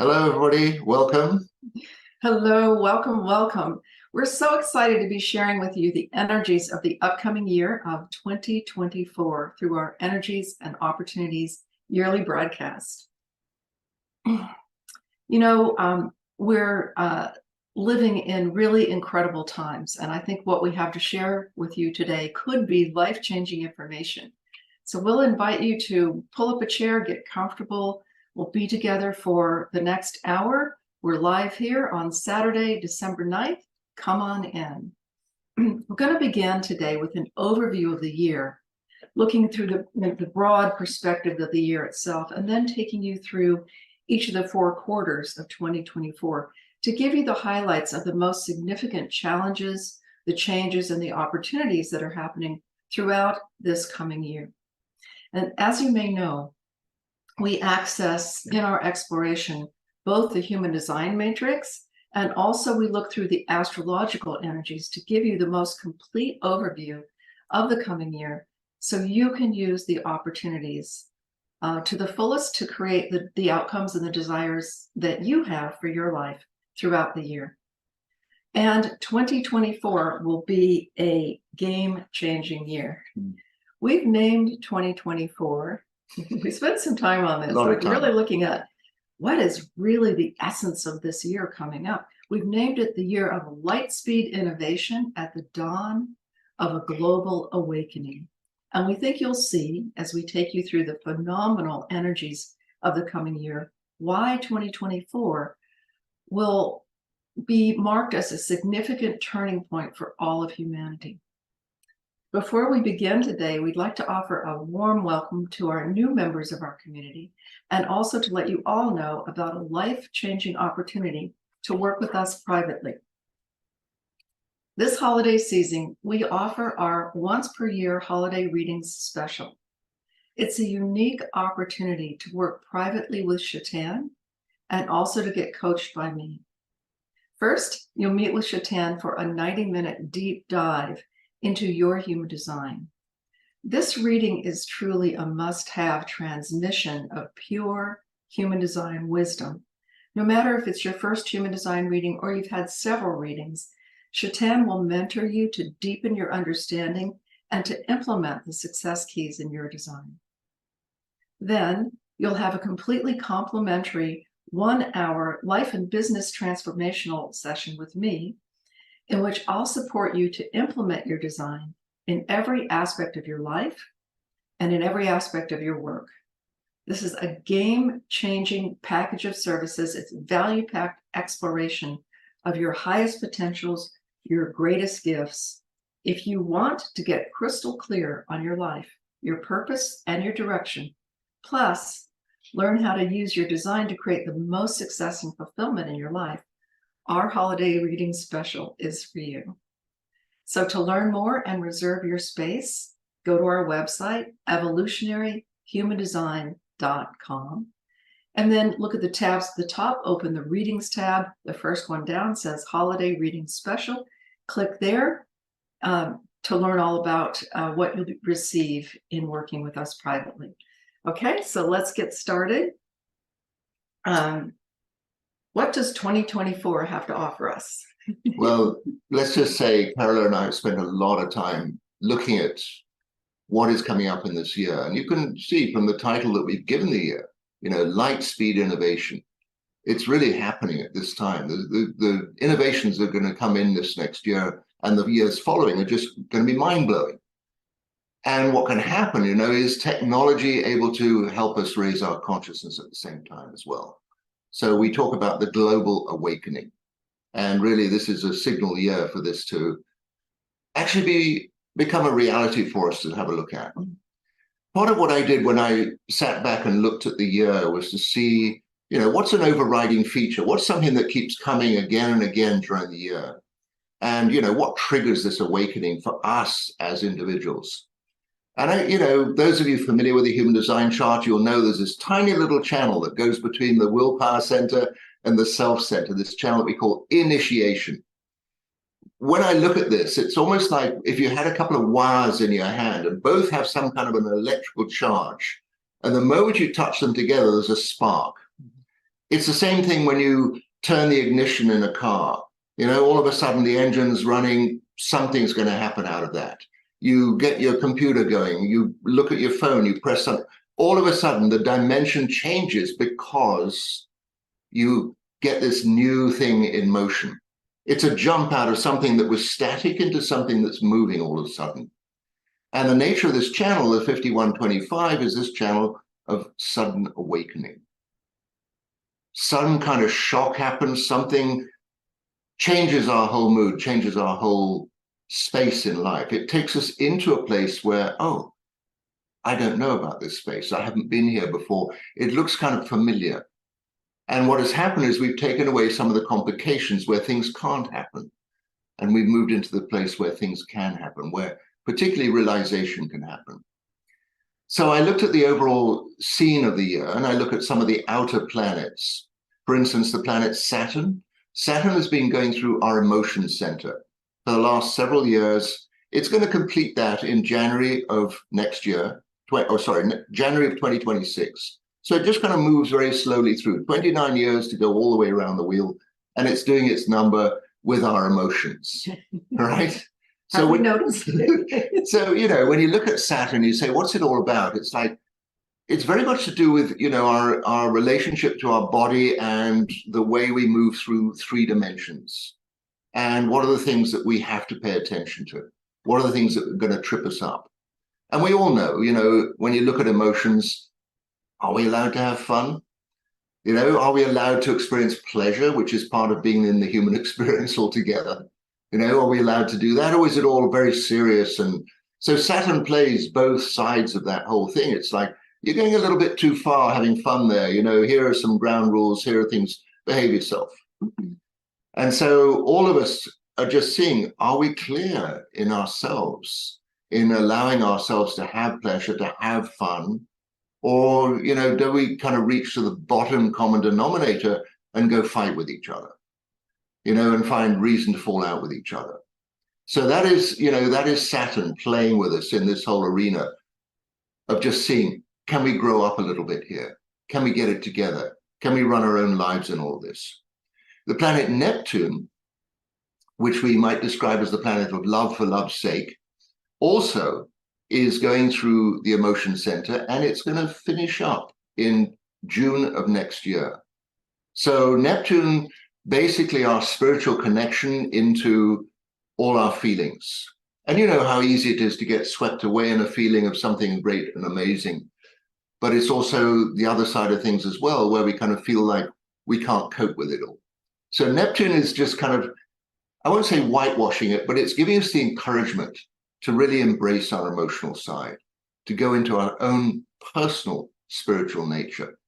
Hello, everybody. Welcome. Hello, welcome, welcome. We're so excited to be sharing with you the energies of the upcoming year of 2024 through our Energies and Opportunities yearly broadcast. We're living in really incredible times, and I think what we have to share with you today could be life-changing information. So we'll invite you to pull up a chair, get comfortable. We'll be together for the next hour. We're live here on Saturday, December 9th. Come on in. We're going to begin today with an overview of the year, looking through the broad perspective of the year itself, and then taking you through each of the 4 quarters of 2024 to give you the highlights of the most significant challenges, the changes, and the opportunities that are happening throughout this coming year. And as you may know, we access in our exploration both the human design matrix, and also we look through the astrological energies to give you the most complete overview of the coming year so you can use the opportunities to the fullest to create the outcomes and the desires that you have for your life throughout the year. And 2024 will be a game-changing year. We've named 2024, we spent some time on this, really looking at what is really the essence of this year coming up. We've named it the year of light speed innovation at the dawn of a global awakening. And we think you'll see, as we take you through the phenomenal energies of the coming year, why 2024 will be marked as a significant turning point for all of humanity. Before we begin today, we'd like to offer a warm welcome to our new members of our community, and also to let you all know about a life-changing opportunity to work with us privately. This holiday season, we offer our once-per-year holiday readings special. It's a unique opportunity to work privately with Shaitan and also to get coached by me. First, you'll meet with Shaitan for a 90-minute deep dive into your human design. This reading is truly a must-have transmission of pure human design wisdom. No matter if it's your first human design reading or you've had several readings, Shaitan will mentor you to deepen your understanding and to implement the success keys in your design. Then you'll have a completely complimentary 1-hour life and business transformational session with me, in which I'll support you to implement your design in every aspect of your life and in every aspect of your work. This is a game-changing package of services. It's value-packed exploration of your highest potentials, your greatest gifts. If you want to get crystal clear on your life, your purpose, and your direction, plus learn how to use your design to create the most success and fulfillment in your life, our holiday reading special is for you. So to learn more and reserve your space, go to our website, evolutionaryhumandesign.com, and then look at the tabs at the top, open the readings tab. The first one down says holiday reading special. Click there to learn all about what you'll receive in working with us privately. Okay, so let's get started. What does 2024 have to offer us? Well, let's just say Carola and I have spent a lot of time looking at what is coming up in this year. And you can see from the title that we've given the year, light speed innovation. It's really happening at this time. The innovations that are going to come in this next year and the years following are just going to be mind-blowing. And what can happen, is technology able to help us raise our consciousness at the same time as well. So we talk about the global awakening. And really, this is a signal year for this to actually become a reality for us to have a look at. Part of what I did when I sat back and looked at the year was to see, what's an overriding feature? What's something that keeps coming again and again during the year? And, what triggers this awakening for us as individuals? And, those of you familiar with the human design chart, you'll know there's this tiny little channel that goes between the willpower center and the self center, this channel that we call initiation. When I look at this, it's almost like if you had a couple of wires in your hand and both have some kind of an electrical charge, and the moment you touch them together, there's a spark. It's the same thing when you turn the ignition in a car. You know, all of a sudden the engine's running, something's going to happen out of that. You get your computer going, you look at your phone, you press something. All of a sudden the dimension changes because you get this new thing in motion. It's a jump out of something that was static into something that's moving all of a sudden. And the nature of this channel, the 5125, is this channel of sudden awakening. Some kind of shock happens, something changes our whole mood, changes our whole space in life. It takes us into a place where, oh, I don't know about this space. I haven't been here before. It looks kind of familiar. And what has happened is we've taken away some of the complications where things can't happen. And we've moved into the place where things can happen, where particularly realization can happen. So I looked at the overall scene of the year, and I look at some of the outer planets. For instance, the planet Saturn. Saturn has been going through our emotion center for the last several years. It's going to complete that in January of next year, January of 2026. So it just kind of moves very slowly through, 29 years to go all the way around the wheel, and it's doing its number with our emotions, right? So we noticed. So, you know, when you look at Saturn, you say, what's it all about? It's like, it's very much to do with, you know, our relationship to our body and the way we move through 3 dimensions. And what are the things that we have to pay attention to? What are the things that are going to trip us up? And we all know, you know, when you look at emotions, are we allowed to have fun? You know, are we allowed to experience pleasure, which is part of being in the human experience altogether? You know, are we allowed to do that? Or is it all very serious? And so Saturn plays both sides of that whole thing. It's like, you're going a little bit too far having fun there. You know, here are some ground rules. Here are things, behave yourself. And so all of us are just seeing, are we clear in ourselves, in allowing ourselves to have pleasure, to have fun? Or, you know, do we kind of reach to the bottom common denominator and go fight with each other? You know, and find reason to fall out with each other. So that is, you know, that is Saturn playing with us in this whole arena of just seeing, can we grow up a little bit here? Can we get it together? Can we run our own lives in all this? The planet Neptune, which we might describe as the planet of love for love's sake, also is going through the emotion center, and it's going to finish up in June of next year. So Neptune, basically our spiritual connection into all our feelings. And you know how easy it is to get swept away in a feeling of something great and amazing. But it's also the other side of things as well, where we kind of feel like we can't cope with it all. So Neptune is just kind of, I won't say whitewashing it, but it's giving us the encouragement to really embrace our emotional side, to go into our own personal spiritual nature.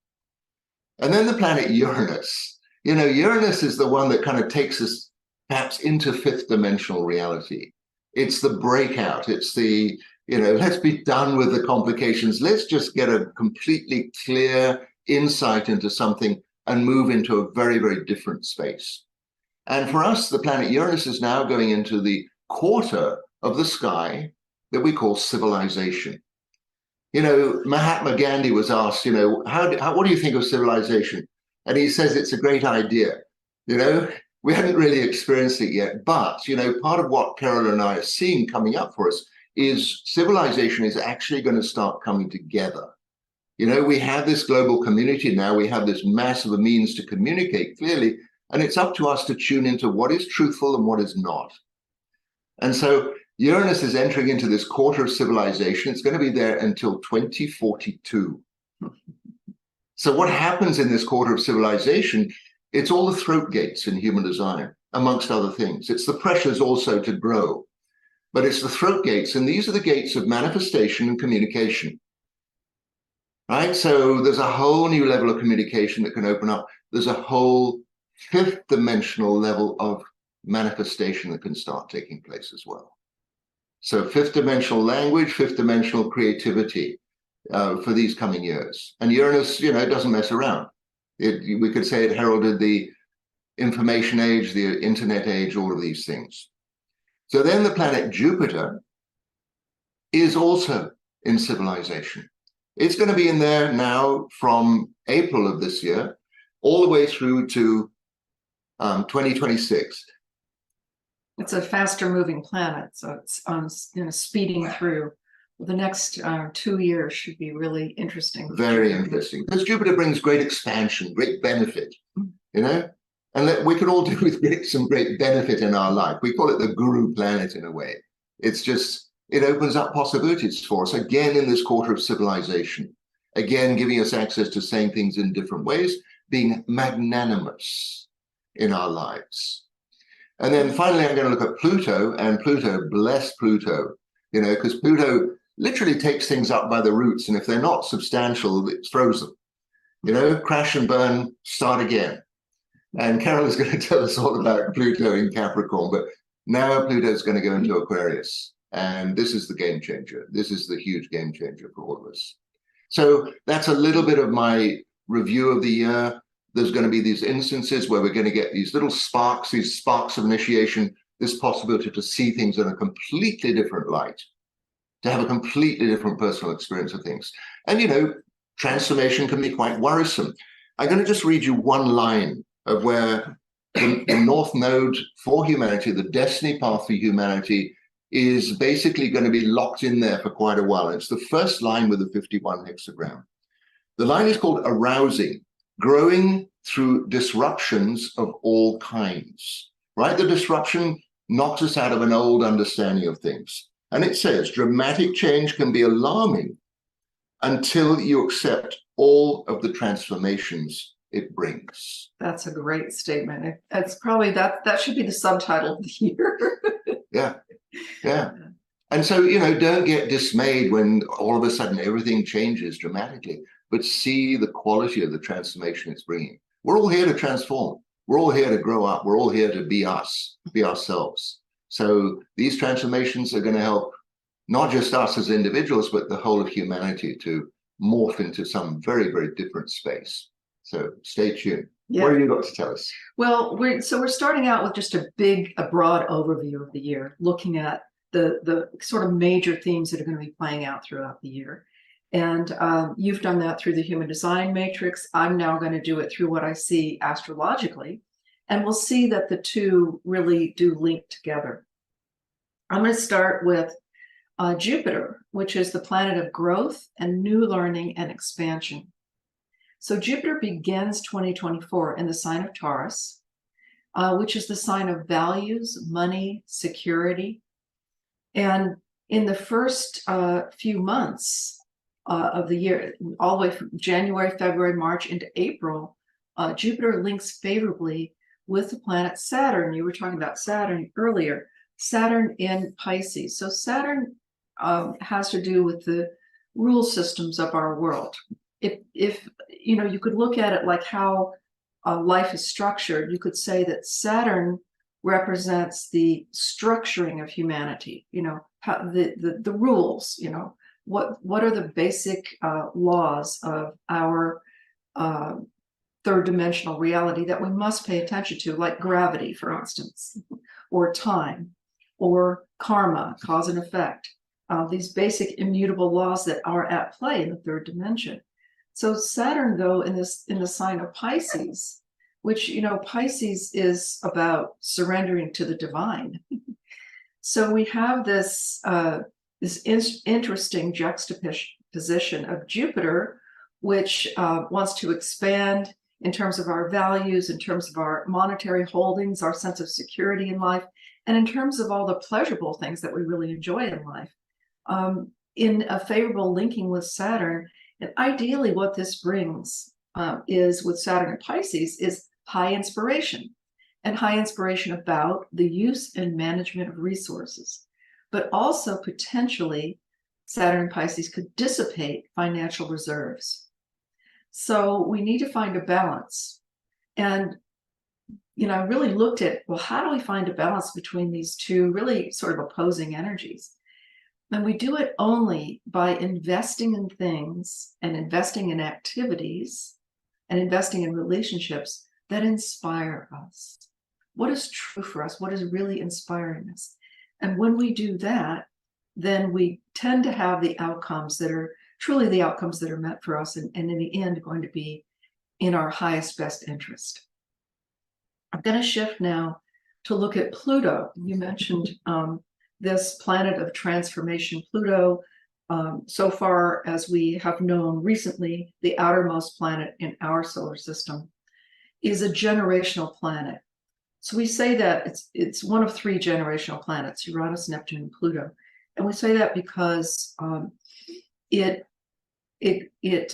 And then the planet Uranus. You know, Uranus is the one that kind of takes us perhaps into 5th dimensional reality. It's the breakout. It's the, you know, let's be done with the complications. Let's just get a completely clear insight into something and move into a very, very different space. And for us, the planet Uranus is now going into the quarter of the sky that we call civilization. You know, Mahatma Gandhi was asked, you know, what do you think of civilization? And he says it's a great idea. You know, we hadn't really experienced it yet, but, you know, part of what Carol and I are seeing coming up for us is civilization is actually going to start coming together. You know, we have this global community now, we have this massive means to communicate clearly, and it's up to us to tune into what is truthful and what is not. And so Uranus is entering into this quarter of civilization. It's going to be there until 2042. So what happens in this quarter of civilization? It's all the throat gates in human design, amongst other things. It's the pressures also to grow, but it's the throat gates. And these are the gates of manifestation and communication, right? So there's a whole new level of communication that can open up. There's a whole 5th dimensional level of manifestation that can start taking place as well. So 5th dimensional language, 5th dimensional creativity for these coming years. And Uranus, you know, it doesn't mess around. We could say it heralded the information age, the internet age, all of these things. So then the planet Jupiter is also in civilization. It's going to be in there now from April of this year all the way through to 2026. It's a faster moving planet, so it's speeding through. The next 2 years should be really interesting. Very interesting, because Jupiter brings great expansion, great benefit, and that we can all do with some great benefit in our life. We call it the guru planet in a way. It's just, it opens up possibilities for us, again, in this quarter of civilization, again, giving us access to saying things in different ways, being magnanimous in our lives. And then finally, I'm going to look at Pluto, and Pluto, bless Pluto, because Pluto literally takes things up by the roots, and if they're not substantial, it throws them. Crash and burn, start again. And Carol is going to tell us all about Pluto in Capricorn, but now Pluto is going to go into Aquarius, and this is the game changer. This is the huge game changer for all of us. So that's a little bit of my review of the year. There's going to be these instances where we're going to get these little sparks, these sparks of initiation, this possibility to see things in a completely different light, to have a completely different personal experience of things. And, transformation can be quite worrisome. I'm going to just read you one line of where the North Node for humanity, the destiny path for humanity, is basically going to be locked in there for quite a while. It's the first line with the 51 hexagram. The line is called arousing, growing through disruptions of all kinds, right? The disruption knocks us out of an old understanding of things. And it says, dramatic change can be alarming until you accept all of the transformations it brings. That's a great statement. It's probably that should be the subtitle of the year. Yeah. And so, don't get dismayed when all of a sudden everything changes dramatically, but see the quality of the transformation it's bringing. We're all here to transform. We're all here to grow up. We're all here to be us, be ourselves. So these transformations are going to help not just us as individuals, but the whole of humanity to morph into some very, very different space. So stay tuned. Yeah. What have you got to tell us? Well, we're starting out with just a broad overview of the year, looking at the sort of major themes that are going to be playing out throughout the year. And you've done that through the Human Design Matrix. I'm now going to do it through what I see astrologically. And we'll see that the two really do link together. I'm going to start with Jupiter, which is the planet of growth and new learning and expansion. So Jupiter begins 2024 in the sign of Taurus, which is the sign of values, money, security. And in the first few months of the year, all the way from January, February, March into April, Jupiter links favorably with the planet Saturn. You were talking about Saturn earlier. Saturn in Pisces. So Saturn has to do with the rule systems of our world. If you could look at it like how life is structured, you could say that Saturn represents the structuring of humanity, how the rules, what are the basic laws of our third dimensional reality that we must pay attention to, like gravity, for instance, or time, or karma, cause and effect, these basic immutable laws that are at play in the third dimension. So Saturn, though, in the sign of Pisces, which, Pisces is about surrendering to the divine. So we have this interesting juxtaposition of Jupiter, which wants to expand in terms of our values, in terms of our monetary holdings, our sense of security in life, and in terms of all the pleasurable things that we really enjoy in life. In a favorable linking with Saturn, and ideally what this brings is, with Saturn and Pisces, is high inspiration, and high inspiration about the use and management of resources. But also potentially, Saturn and Pisces could dissipate financial reserves. So we need to find a balance. And, I really looked at, well, how do we find a balance between these two really sort of opposing energies? And we do it only by investing in things and investing in activities and investing in relationships that inspire us. What is true for us? What is really inspiring us? And when we do that, then we tend to have the outcomes that are truly the outcomes that are meant for us, and in the end going to be in our highest best interest. I'm going to shift now to look at Pluto. You mentioned this planet of transformation, Pluto. So far as we have known recently, the outermost planet in our solar system is a generational planet. So we say that it's one of three generational planets, Uranus, Neptune, and Pluto. And we say that because it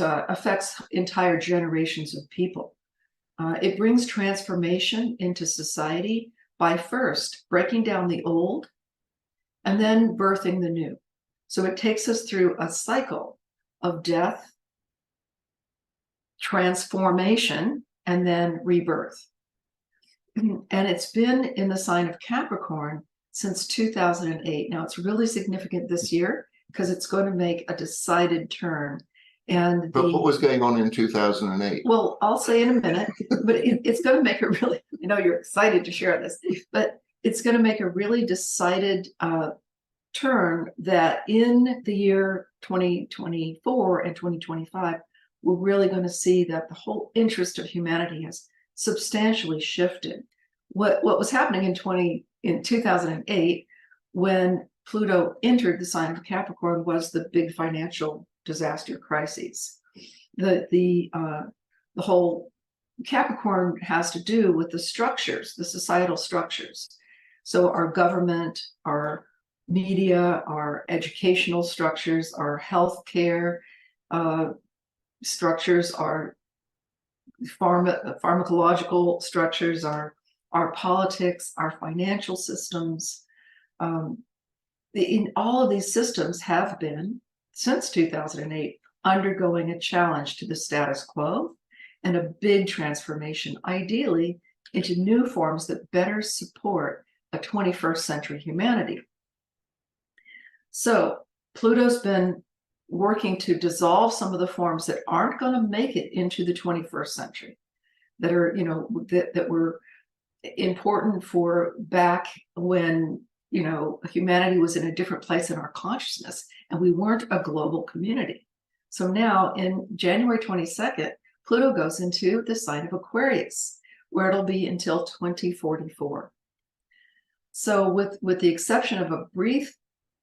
affects entire generations of people. It brings transformation into society by first breaking down the old and then birthing the new. So it takes us through a cycle of death, transformation, and then rebirth. And it's been in the sign of Capricorn since 2008. Now, it's really significant this year because it's going to make a decided turn. And But what was going on in 2008? Well, I'll say in a minute, but it's going to make a really, I know you're excited to share this, but it's going to make a really decided turn that in the year 2024 and 2025, we're really going to see that the whole interest of humanity has substantially shifted. What was happening in 2008 when Pluto entered the sign of Capricorn was the big financial disaster crises. The whole Capricorn has to do with the structures, the societal structures. So our government, our media, our educational structures, our healthcare structures, our pharmacological structures, our politics, our financial systems. In all of these systems have been, since 2008, undergoing a challenge to the status quo and a big transformation, ideally into new forms that better support a 21st century humanity. So Pluto's been working to dissolve some of the forms that aren't going to make it into the 21st century, that are, that were important for back when, humanity was in a different place in our consciousness and we weren't a global community. So now in January 22nd, Pluto goes into the sign of Aquarius, where it'll be until 2044. So with the exception of a brief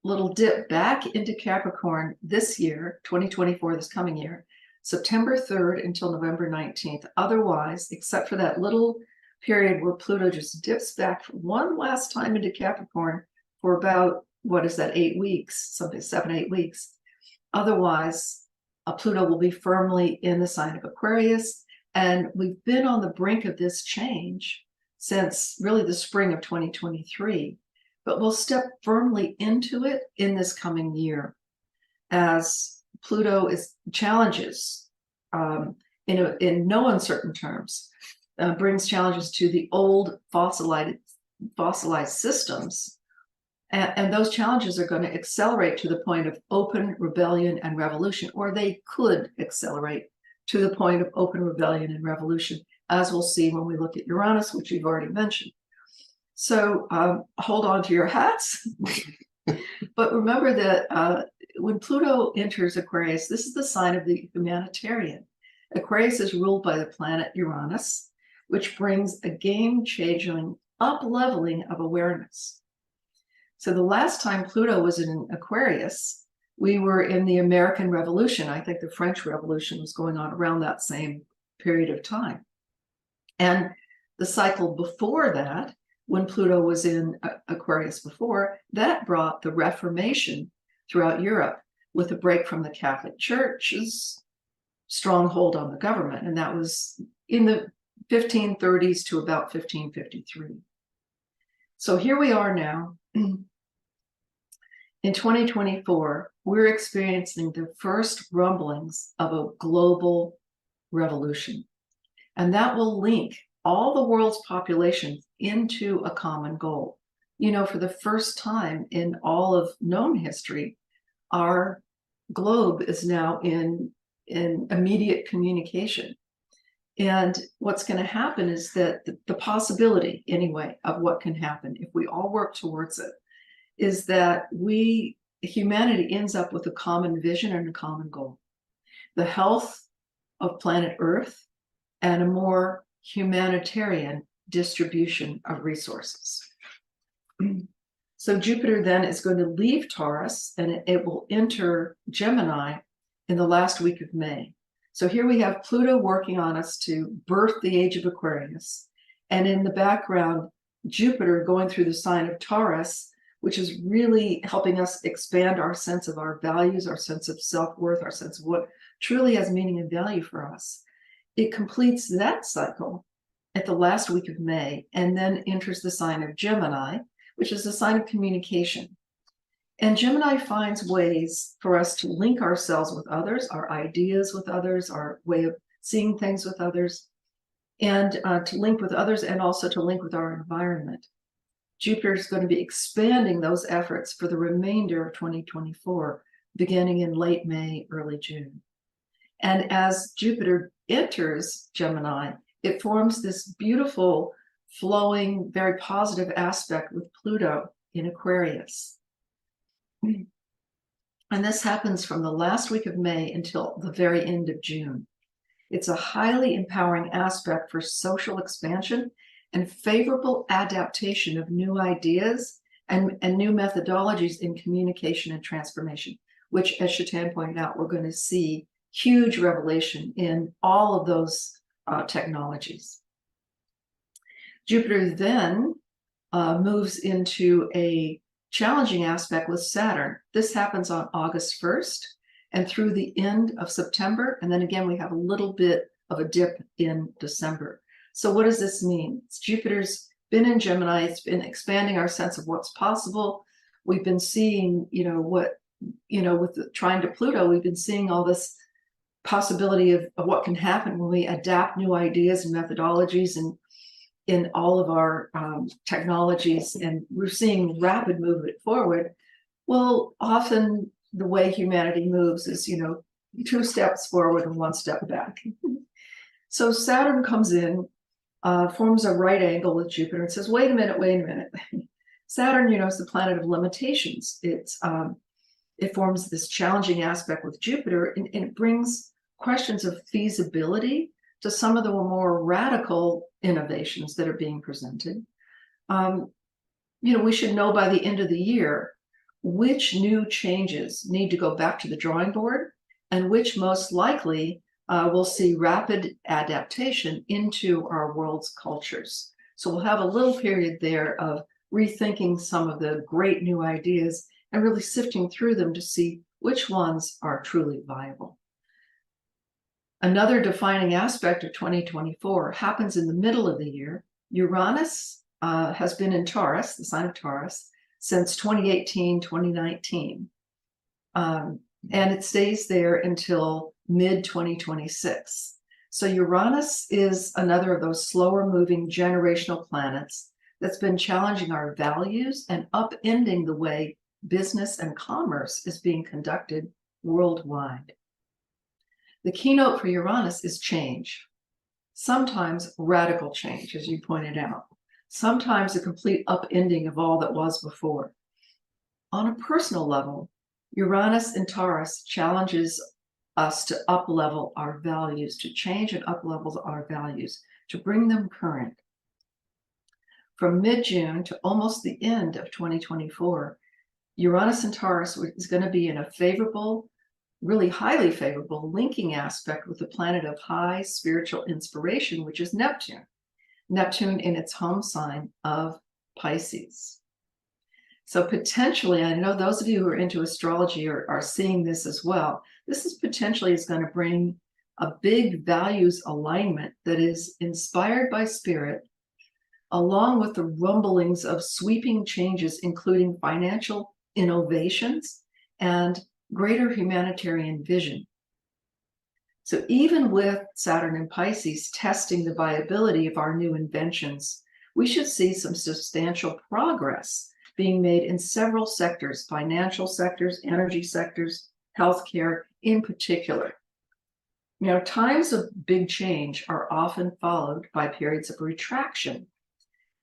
little dip back into Capricorn this year, 2024, this coming year, September 3rd until November 19th. Otherwise, except for that little period where Pluto just dips back one last time into Capricorn for about, 8 weeks, something 7-8 weeks. Otherwise, Pluto will be firmly in the sign of Aquarius. And we've been on the brink of this change since really the spring of 2023. But we'll step firmly into it in this coming year as Pluto challenges in no uncertain terms, brings challenges to the old fossilized systems. And those challenges are going to accelerate to the point of open rebellion and revolution, or they could accelerate to the point of open rebellion and revolution, as we'll see when we look at Uranus, which you've already mentioned. So hold on to your hats. But remember that when Pluto enters Aquarius, this is the sign of the humanitarian. Aquarius is ruled by the planet Uranus, which brings a game-changing up-leveling of awareness. So the last time Pluto was in Aquarius, we were in the American Revolution. I think the French Revolution was going on around that same period of time. And the cycle before that, when Pluto was in Aquarius before, that brought the Reformation throughout Europe with a break from the Catholic Church's stronghold on the government. And that was in the 1530s to about 1553. So here we are now. In 2024, we're experiencing the first rumblings of a global revolution. And that will link all the world's population into a common goal. For the first time in all of known history, our globe is now in immediate communication. And what's going to happen is that the possibility, anyway, of what can happen if we all work towards it is that humanity ends up with a common vision and a common goal. The health of planet Earth and a more humanitarian distribution of resources. So Jupiter then is going to leave Taurus, and it will enter Gemini in the last week of May. So here we have Pluto working on us to birth the age of Aquarius. And in the background, Jupiter going through the sign of Taurus, which is really helping us expand our sense of our values, our sense of self-worth, our sense of what truly has meaning and value for us. It completes that cycle at the last week of May, and then enters the sign of Gemini, which is a sign of communication. And Gemini finds ways for us to link ourselves with others, our ideas with others, our way of seeing things with others, and to link with others, and also to link with our environment. Jupiter is going to be expanding those efforts for the remainder of 2024, beginning in late May, early June. And as Jupiter enters Gemini, it forms this beautiful, flowing, very positive aspect with Pluto in Aquarius. And this happens from the last week of May until the very end of June. It's a highly empowering aspect for social expansion and favorable adaptation of new ideas and new methodologies in communication and transformation, which, as Shatan pointed out, we're going to see huge revelation in all of those technologies. Jupiter then moves into a challenging aspect with Saturn. This happens on August 1st and through the end of September. And then again, we have a little bit of a dip in December. So what does this mean? Jupiter's been in Gemini. It's been expanding our sense of what's possible. We've been seeing, with the trine to Pluto, we've been seeing all this possibility of what can happen when we adapt new ideas and methodologies and in all of our technologies, and we're seeing rapid movement forward. Well, often the way humanity moves is, 2 steps forward and 1 step back. So Saturn comes in, forms a right angle with Jupiter and says, wait a minute. Saturn, is the planet of limitations. It forms this challenging aspect with Jupiter, and it brings questions of feasibility to some of the more radical innovations that are being presented. We should know by the end of the year which new changes need to go back to the drawing board and which most likely will see rapid adaptation into our world's cultures. So we'll have a little period there of rethinking some of the great new ideas and really sifting through them to see which ones are truly viable. Another defining aspect of 2024 happens in the middle of the year. Uranus has been in Taurus, the sign of Taurus, since 2018, 2019. And it stays there until mid-2026. So Uranus is another of those slower moving generational planets that's been challenging our values and upending the way business and commerce is being conducted worldwide. The keynote for Uranus is change, sometimes radical change, as you pointed out, sometimes a complete upending of all that was before. On a personal level, Uranus in Taurus challenges us to up-level our values, to change and up-level our values, to bring them current. From mid-June to almost the end of 2024, Uranus in Taurus is going to be in a favorable, really highly favorable linking aspect with the planet of high spiritual inspiration, which is Neptune. Neptune in its home sign of Pisces. So potentially, I know those of you who are into astrology are seeing this as well. This is potentially going to bring a big values alignment that is inspired by spirit, along with the rumblings of sweeping changes, including financial innovations and greater humanitarian vision. So even with Saturn and Pisces testing the viability of our new inventions, we should see some substantial progress being made in several sectors, financial sectors, energy sectors, healthcare in particular. Times of big change are often followed by periods of retraction.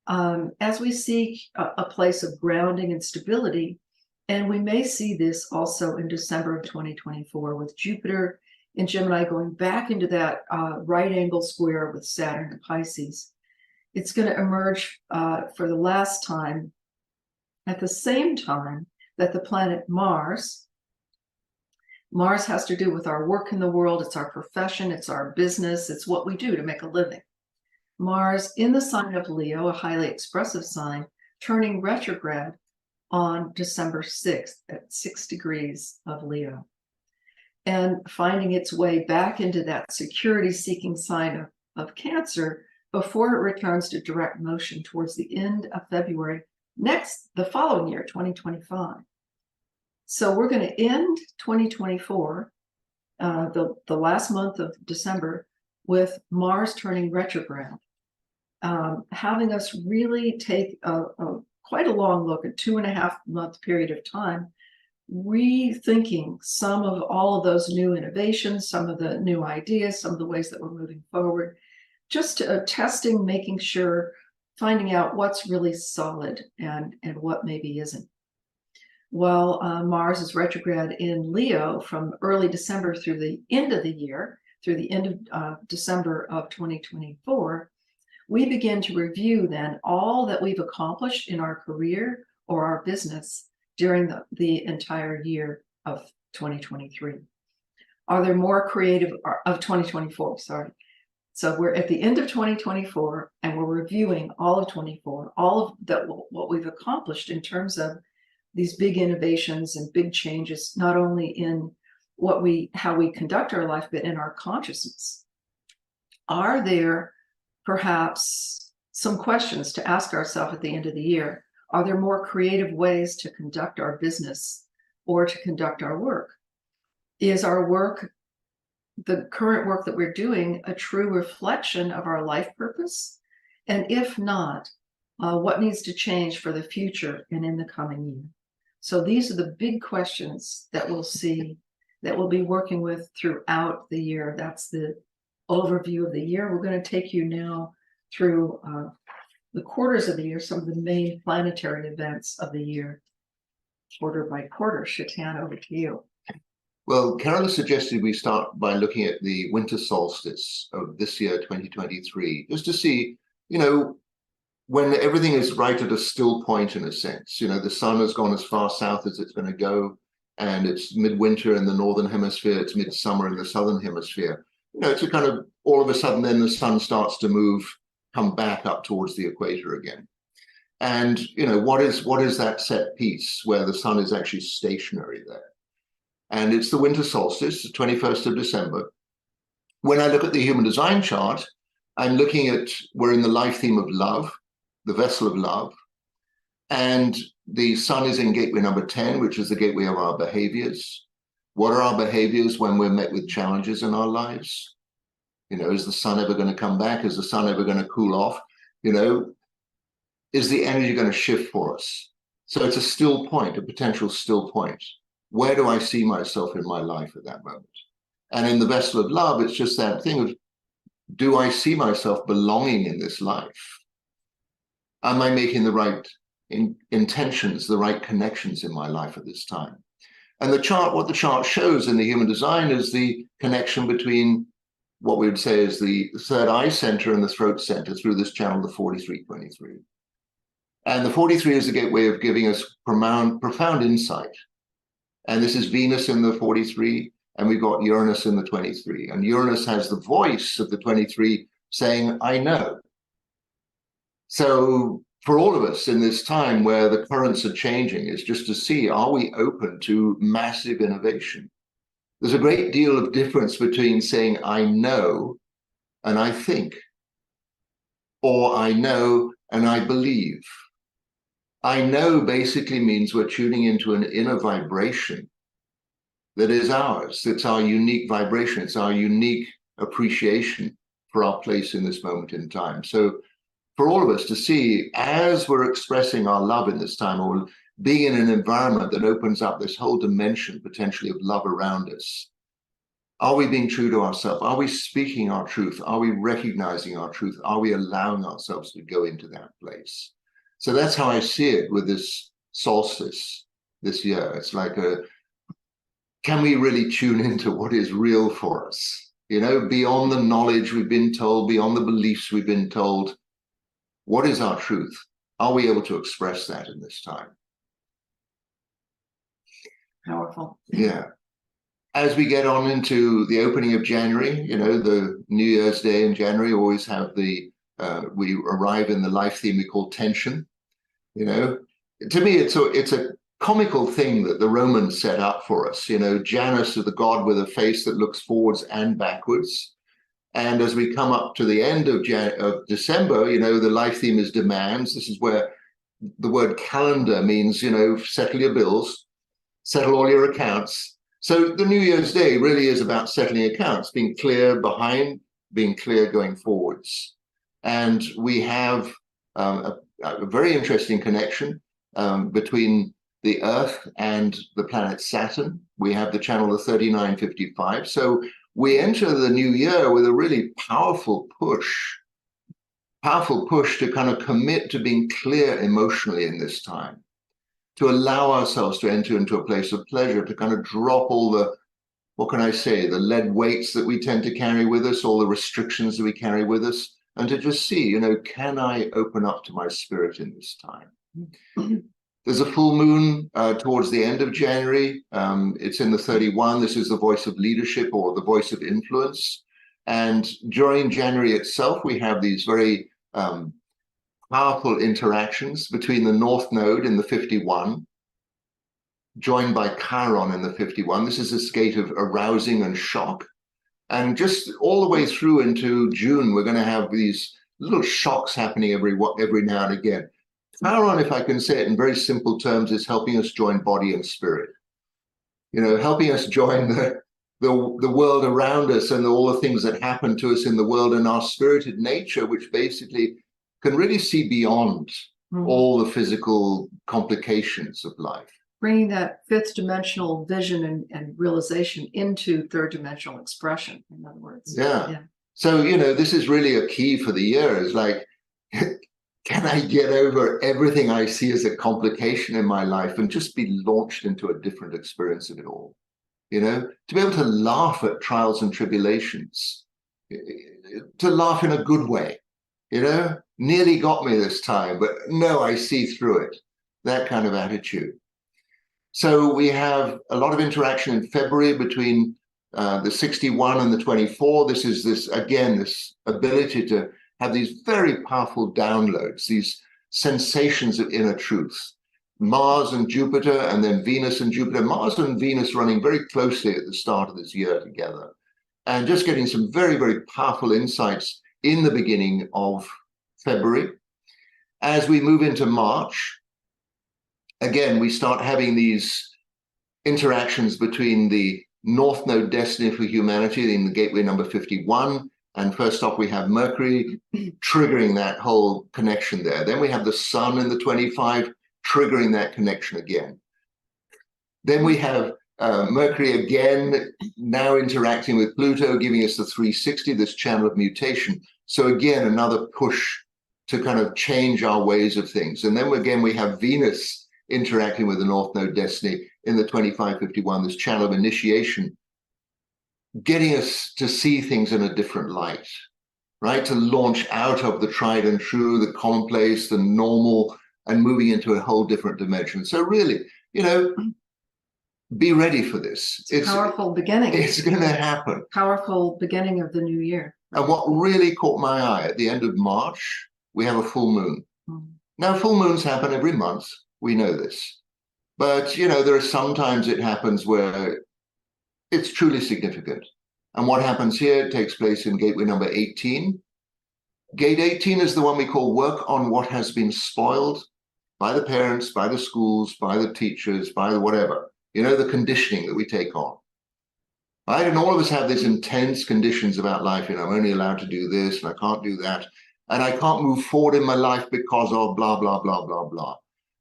As we seek a place of grounding and stability, and we may see this also in December of 2024 with Jupiter in Gemini, going back into that right angle square with Saturn and Pisces. It's going to emerge for the last time at the same time that the planet Mars has to do with our work in the world. It's our profession, it's our business, it's what we do to make a living. Mars in the sign of Leo, a highly expressive sign, turning retrograde on December 6th at 6 degrees of Leo, and finding its way back into that security-seeking sign of Cancer before it returns to direct motion towards the end of February the following year, 2025. So we're going to end 2024, the last month of December, with Mars turning retrograde, having us really take quite a long look, a 2.5-month period of time, rethinking some of all of those new innovations, some of the new ideas, some of the ways that we're moving forward, just testing, making sure, finding out what's really solid and what maybe isn't. Well, Mars is retrograde in Leo from early December through the end of the year, through the end of December of 2024. We begin to review then all that we've accomplished in our career or our business during the entire year of 2023. Are there more creative, of 2024, sorry. So we're at the end of 2024 and we're reviewing all of 24, all of that, what we've accomplished in terms of these big innovations and big changes, not only in how we conduct our life, but in our consciousness. Are there perhaps some questions to ask ourselves at the end of the year? Are there more creative ways to conduct our business or to conduct our work? Is our work, the current work that we're doing, a true reflection of our life purpose? And if not, what needs to change for the future and in the coming year? So these are the big questions that we'll see, that we'll be working with throughout the year. That's the overview of the year. We're going to take you now through the quarters of the year, some of the main planetary events of the year, quarter by quarter. Shatan, over to you. Well, Carol suggested we start by looking at the winter solstice of this year, 2023, just to see, when everything is right at a still point, in a sense. The sun has gone as far south as it's going to go, and it's midwinter in the northern hemisphere, it's midsummer in the southern hemisphere. It's a kind of, all of a sudden then the sun starts to move, come back up towards the equator again. And what is that set piece where the sun is actually stationary there? And it's the winter solstice, the 21st of December. When I look at the human design chart, I'm looking at, we're in the life theme of love, the vessel of love. And the sun is in gateway number 10, which is the gateway of our behaviors. What are our behaviors when we're met with challenges in our lives? Is the sun ever going to come back? Is the sun ever going to cool off? Is the energy going to shift for us? So it's a still point, a potential still point. Where do I see myself in my life at that moment? And in the vessel of love, it's just that thing of, do I see myself belonging in this life? Am I making the right intentions, the right connections in my life at this time? And what the chart shows in the human design is the connection between what we would say is the third eye center and the throat center through this channel, the 4323. And the 43 is the gateway of giving us profound insight. And this is Venus in the 43, and we've got Uranus in the 23. And Uranus has the voice of the 23 saying, I know. So for all of us in this time where the currents are changing, is just to see, are we open to massive innovation? There's a great deal of difference between saying, I know, and I think, or I know, and I believe. I know basically means we're tuning into an inner vibration that is ours. It's our unique vibration. It's our unique appreciation for our place in this moment in time. So for all of us to see, as we're expressing our love in this time, or being in an environment that opens up this whole dimension potentially of love around us, are we being true to ourselves? Are we speaking our truth? Are we recognizing our truth? Are we allowing ourselves to go into that place? So that's how I see it with this solstice this year. It's like can we really tune into what is real for us? You know, beyond the knowledge we've been told, beyond the beliefs we've been told, what is our truth? Are we able to express that in this time? Powerful. Yeah. As we get on into the opening of January, you know, the New Year's Day in January always have we arrive in the life theme we call tension. You know, to me, it's a comical thing that the Romans set up for us. You know, Janus is the god with a face that looks forwards and backwards. And as we come up to the end of December, you know, the life theme is demands. This is where the word calendar means, you know, settle your bills, settle all your accounts. So the New Year's Day really is about settling accounts, being clear behind, being clear going forwards. And we have a very interesting connection between the Earth and the planet Saturn. We have the channel of 3955. So we enter the new year with a really powerful push to kind of commit to being clear emotionally in this time, to allow ourselves to enter into a place of pleasure, to kind of drop all the, what can I say, the lead weights that we tend to carry with us, all the restrictions that we carry with us, and to just see, you know, can I open up to my spirit in this time? There's a full moon towards the end of January. It's in the 31. This is the voice of leadership or the voice of influence. And during January itself, we have these very powerful interactions between the North Node in the 51, joined by Chiron in the 51. This is a state of arousing and shock. And just all the way through into June, we're going to have these little shocks happening every now and again. Chiron, if I can say it in very simple terms, is helping us join body and spirit. You know, helping us join the world around us and all the things that happen to us in the world and our spirited nature, which basically can really see beyond all the physical complications of life. Bringing that fifth dimensional vision and realization into third dimensional expression, in other words. Yeah. So, you know, this is really a key for the year, is like, can I get over everything I see as a complication in my life and just be launched into a different experience of it all? You know, to be able to laugh at trials and tribulations, to laugh in a good way, you know, nearly got me this time, but no, I see through it, that kind of attitude. So we have a lot of interaction in February between the 61 and the 24. This is this ability to have these very powerful downloads, these sensations of inner truth. Mars and Jupiter, and then Venus and Jupiter. Mars and Venus running very closely at the start of this year together, and just getting some very, very powerful insights in the beginning of February. As we move into March, again, we start having these interactions between the North Node destiny for humanity in the gateway number 51. And first off, we have Mercury triggering that whole connection there. Then we have the Sun in the 25, triggering that connection again. Then we have Mercury again, now interacting with Pluto, giving us the 360, this channel of mutation. So again, another push to kind of change our ways of things. And then again, we have Venus interacting with the North Node destiny in the 2551, this channel of initiation, getting us to see things in a different light, right? To launch out of the tried and true, the commonplace, the normal, and moving into a whole different dimension. So really, you know, be ready for this. It's a powerful beginning. It's going to happen. Powerful beginning of the new year. And what really caught my eye, at the end of March, we have a full moon. Now, full moons happen every month. We know this. But, you know, there are sometimes it happens where it's truly significant. And what happens here takes place in gateway number 18. Gate 18 is the one we call work on what has been spoiled by the parents, by the schools, by the teachers, by the whatever, you know, the conditioning that we take on. Right? And all of us have these intense conditions about life. You know, I'm only allowed to do this and I can't do that. And I can't move forward in my life because of blah, blah, blah, blah, blah.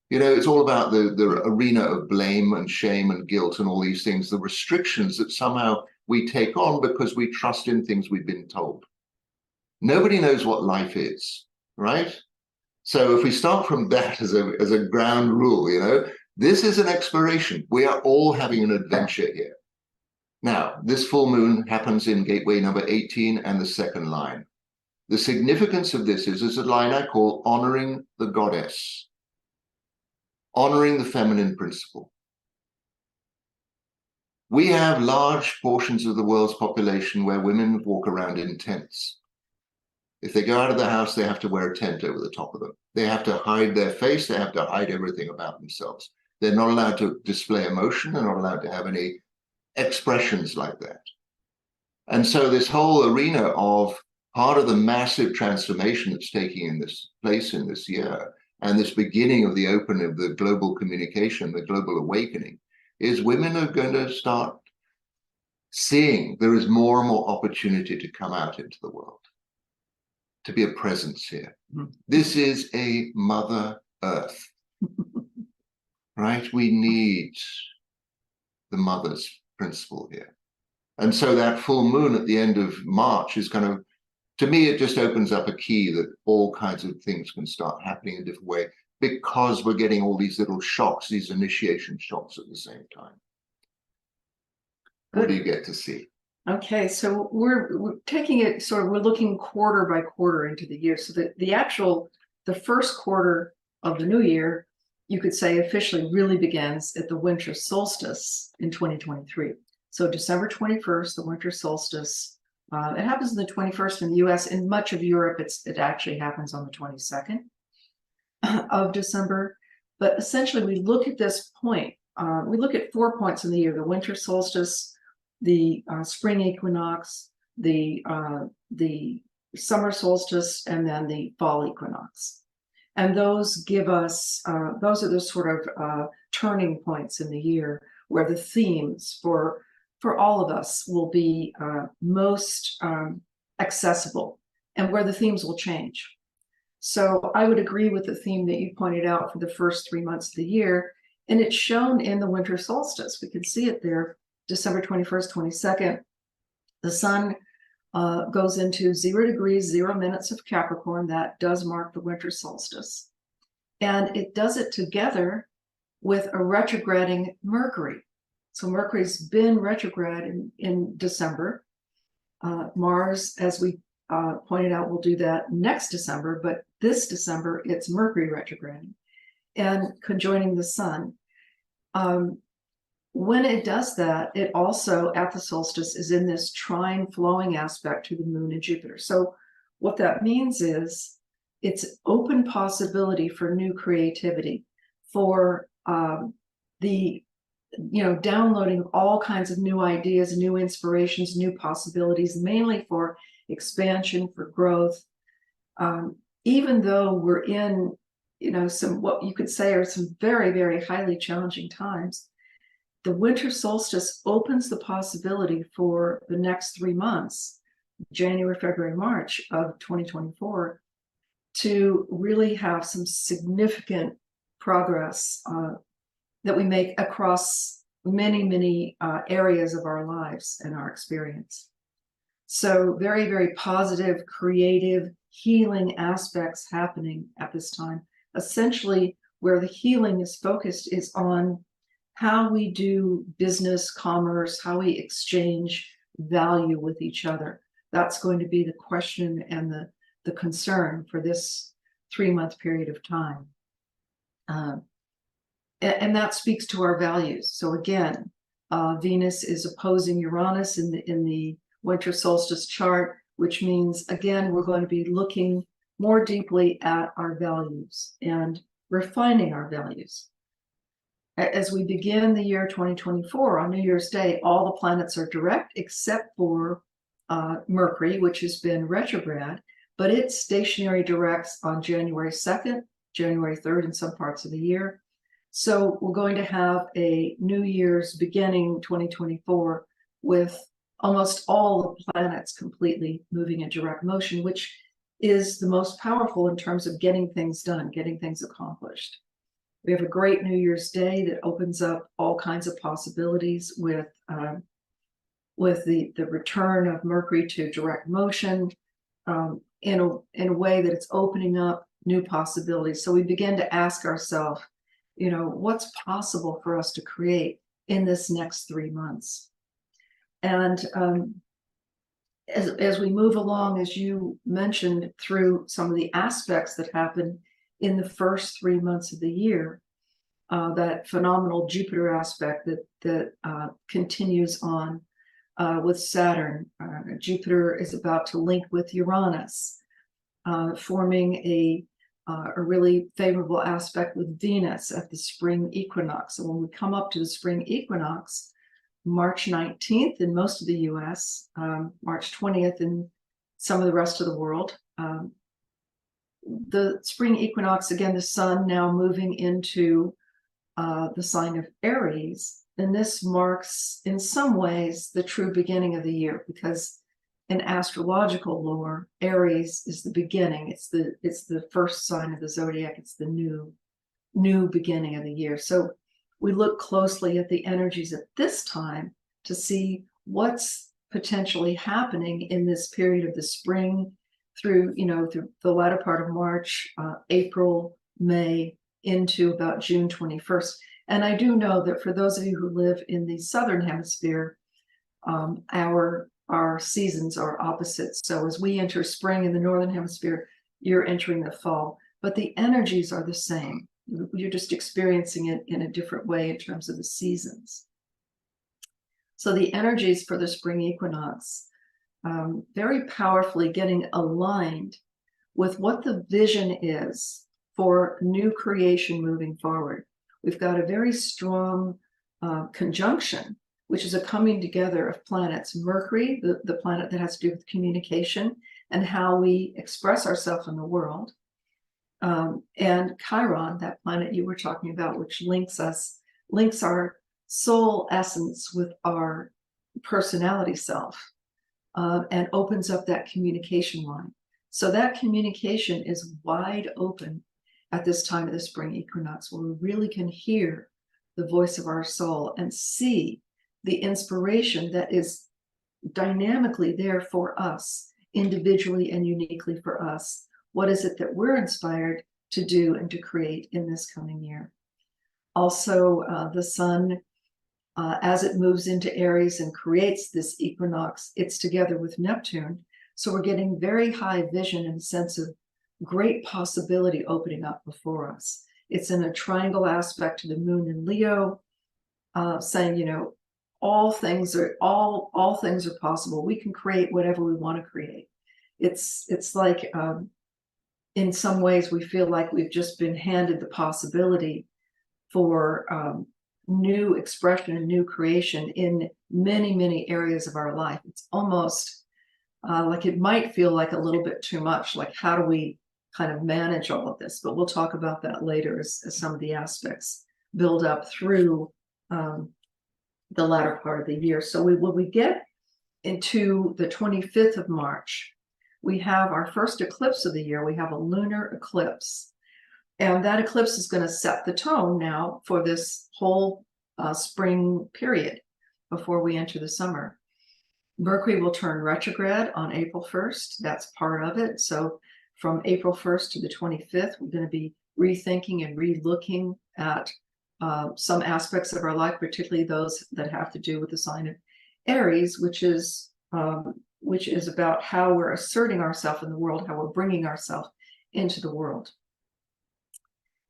You know, it's all about the arena of blame and shame and guilt and all these things, the restrictions that somehow we take on because we trust in things we've been told. Nobody knows what life is, right? So if we start from that as a ground rule, you know, this is an exploration. We are all having an adventure here. Now, this full moon happens in gateway number 18 and the second line. The significance of this is a line I call honoring the goddess, honoring the feminine principle. We have large portions of the world's population where women walk around in tents. If they go out of the house, they have to wear a tent over the top of them. They have to hide their face. They have to hide everything about themselves. They're not allowed to display emotion. They're not allowed to have any expressions like that. And so this whole arena of part of the massive transformation that's taking place in this year, and this beginning of the opening of the global communication, the global awakening, is women are going to start seeing there is more and more opportunity to come out into the world, to be a presence here. Mm-hmm. This is a Mother Earth, right? We need the mother's principle here. And so that full moon at the end of March is kind of, to me, it just opens up a key that all kinds of things can start happening in a different way, because we're getting all these little shocks, these initiation shocks at the same time. What do you get to see? Okay, so we're taking it sort of, we're looking quarter by quarter into the year. So the first quarter of the new year, you could say officially really begins at the winter solstice in 2023. So December 21st, the winter solstice, it happens on the 21st in the US. In much of Europe, it actually happens on the 22nd of December. But essentially, we look at this point, we look at 4 points in the year: the winter solstice, the spring equinox, the summer solstice, and then the fall equinox. And those give us, those are the sort of turning points in the year where the themes for all of us will be most accessible, and where the themes will change. So I would agree with the theme that you pointed out for the first 3 months of the year, and it's shown in the winter solstice. We can see it there, December 21st, 22nd. The sun goes into 0 degrees, 0 minutes of Capricorn. That does mark the winter solstice. And it does it together with a retrograding Mercury. So Mercury's been retrograde in December. Mars, as we pointed out, will do that next December, but this December, it's Mercury retrograding and conjoining the sun. When it does that, it also, at the solstice, is in this trine flowing aspect to the moon and Jupiter. So what that means is it's open possibility for new creativity, for downloading all kinds of new ideas, new inspirations, new possibilities, mainly for expansion, for growth. Even though we're in, some, what you could say are some very, very highly challenging times, the winter solstice opens the possibility for the next 3 months, January, February, March of 2024, to really have some significant progress that we make across many, many areas of our lives and our experience. So very, very positive, creative, healing aspects happening at this time. Essentially, where the healing is focused is on how we do business, commerce, how we exchange value with each other. That's going to be the question and the concern for this 3-month period of time. And that speaks to our values. So again, Venus is opposing Uranus in the winter solstice chart, which means, again, we're going to be looking more deeply at our values and refining our values. As we begin the year 2024, on New Year's Day, all the planets are direct except for Mercury, which has been retrograde, but it's stationary directs on January 2nd, January 3rd in some parts of the year. So we're going to have a New Year's beginning 2024 with almost all the planets completely moving in direct motion, which is the most powerful in terms of getting things done, getting things accomplished. We have a great New Year's Day that opens up all kinds of possibilities with the return of Mercury to direct motion in a way that it's opening up new possibilities. So we begin to ask ourselves, what's possible for us to create in this next 3 months? And as we move along, as you mentioned, through some of the aspects that happen in the first 3 months of the year, that phenomenal Jupiter aspect that continues on with Saturn. Jupiter is about to link with Uranus, forming a really favorable aspect with Venus at the spring equinox. So when we come up to the spring equinox, March 19th in most of the US, March 20th in some of the rest of the world. The spring equinox, again, the sun now moving into the sign of Aries. And this marks, in some ways, the true beginning of the year, because in astrological lore, Aries is the beginning. It's the first sign of the zodiac. It's the new beginning of the year. So we look closely at the energies at this time to see what's potentially happening in this period of the spring through the latter part of March, April, May, into about June 21st. And I do know that for those of you who live in the Southern Hemisphere, our seasons are opposites. So as we enter spring in the Northern Hemisphere, you're entering the fall, but the energies are the same. You're just experiencing it in a different way in terms of the seasons. So the energies for the spring equinox, very powerfully getting aligned with what the vision is for new creation moving forward. We've got a very strong conjunction, which is a coming together of planets. Mercury, the planet that has to do with communication and how we express ourselves in the world. And Chiron, that planet you were talking about, which links our soul essence with our personality self, and opens up that communication line. So that communication is wide open at this time of the spring equinox, where we really can hear the voice of our soul and see the inspiration that is dynamically there for us, individually and uniquely for us. What is it that we're inspired to do and to create in this coming year? Also, the sun, as it moves into Aries and creates this equinox, it's together with Neptune. So we're getting very high vision and a sense of great possibility opening up before us. It's in a triangle aspect to the moon in Leo, saying, all things are possible. We can create whatever we want to create. It's like, in some ways, we feel like we've just been handed the possibility for new expression and new creation in many, many areas of our life. It's almost like it might feel like a little bit too much. Like, how do we kind of manage all of this? But we'll talk about that later as some of the aspects build up through the latter part of the year. So when we get into the 25th of March, we have our first eclipse of the year. We have a lunar eclipse. And that eclipse is going to set the tone now for this whole spring period before we enter the summer. Mercury will turn retrograde on April 1st. That's part of it. So from April 1st to the 25th, we're going to be rethinking and relooking at some aspects of our life, particularly those that have to do with the sign of Aries, which is about how we're asserting ourselves in the world, how we're bringing ourselves into the world.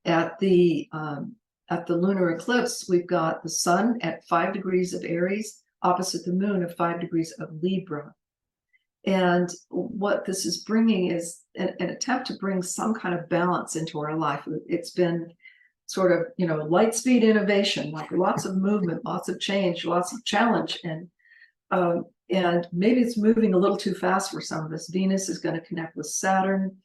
At the lunar eclipse, we've got the sun at 5 degrees of Aries, opposite the moon of 5 degrees of Libra. And what this is bringing is an attempt to bring some kind of balance into our life. It's been sort of, light speed innovation, like lots of movement, lots of change, lots of challenge. And maybe it's moving a little too fast for some of us. Venus is going to connect with Saturn,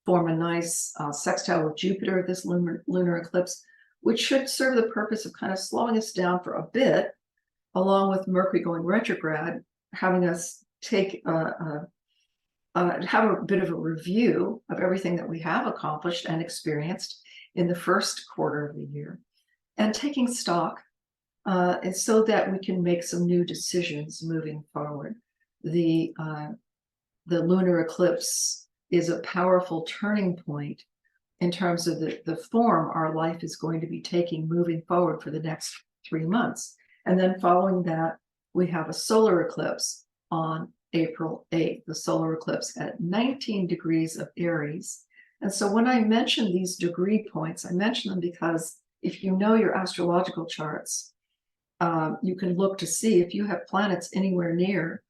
form a nice sextile with Jupiter at this lunar eclipse, which should serve the purpose of kind of slowing us down for a bit, along with Mercury going retrograde, having us have a bit of a review of everything that we have accomplished and experienced in the first quarter of the year, and taking stock, and so that we can make some new decisions moving forward. The lunar eclipse is a powerful turning point in terms of the form our life is going to be taking moving forward for the next 3 months. And then following that, we have a solar eclipse on April 8th, the solar eclipse at 19 degrees of Aries. And so when I mention these degree points, I mention them because if you know your astrological charts, you can look to see if you have planets anywhere near,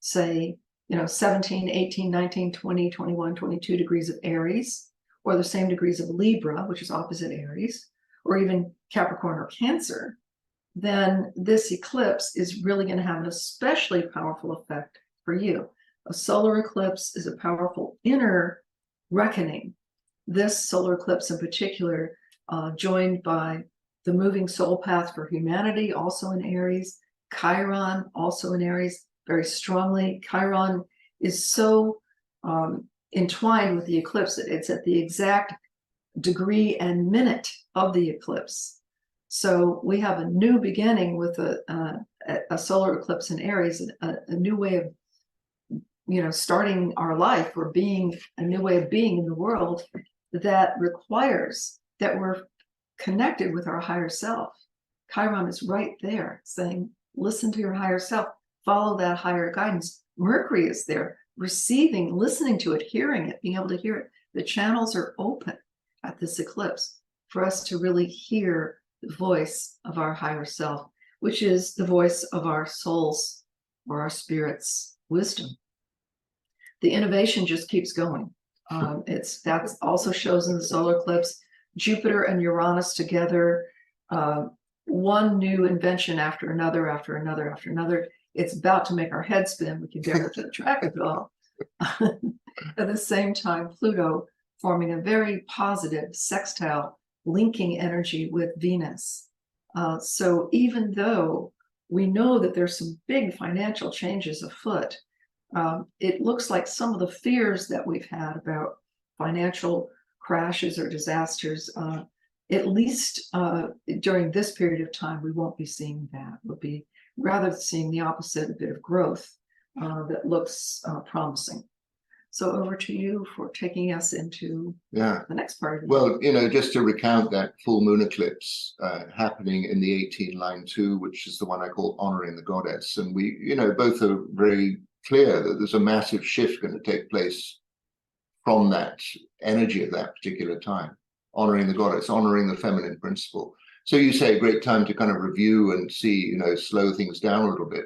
say, 17, 18, 19, 20, 21, 22 degrees of Aries, or the same degrees of Libra, which is opposite Aries, or even Capricorn or Cancer, then this eclipse is really going to have an especially powerful effect for you. A solar eclipse is a powerful inner reckoning. This solar eclipse in particular, joined by the moving soul path for humanity, also in Aries, Chiron, also in Aries, very strongly. Chiron is so entwined with the eclipse that it's at the exact degree and minute of the eclipse. So we have a new beginning with a solar eclipse in Aries, a new way of starting our life, or being a new way of being in the world that requires that we're connected with our higher self. Chiron is right there saying, listen to your higher self, follow that higher guidance. Mercury is there, receiving, listening to it, hearing it, being able to hear it. The channels are open at this eclipse for us to really hear the voice of our higher self, which is the voice of our soul's or our spirit's wisdom. The innovation just keeps going. That also shows in the solar eclipse, Jupiter and Uranus together, one new invention after another, after another, after another. It's about to make our head spin. We can never keep track of it all. At the same time, Pluto forming a very positive sextile, linking energy with Venus. So even though we know that there's some big financial changes afoot, it looks like some of the fears that we've had about financial crashes or disasters, at least during this period of time, we won't be seeing that. We'll be rather seeing the opposite, a bit of growth that looks promising. So over to you for taking us into the next part. Well, just to recount that full moon eclipse happening in the 18 line 2, which is the one I call honoring the goddess. And we, both are very clear that there's a massive shift going to take place from that energy at that particular time, honoring the goddess, honoring the feminine principle. So you say a great time to kind of review and see, slow things down a little bit,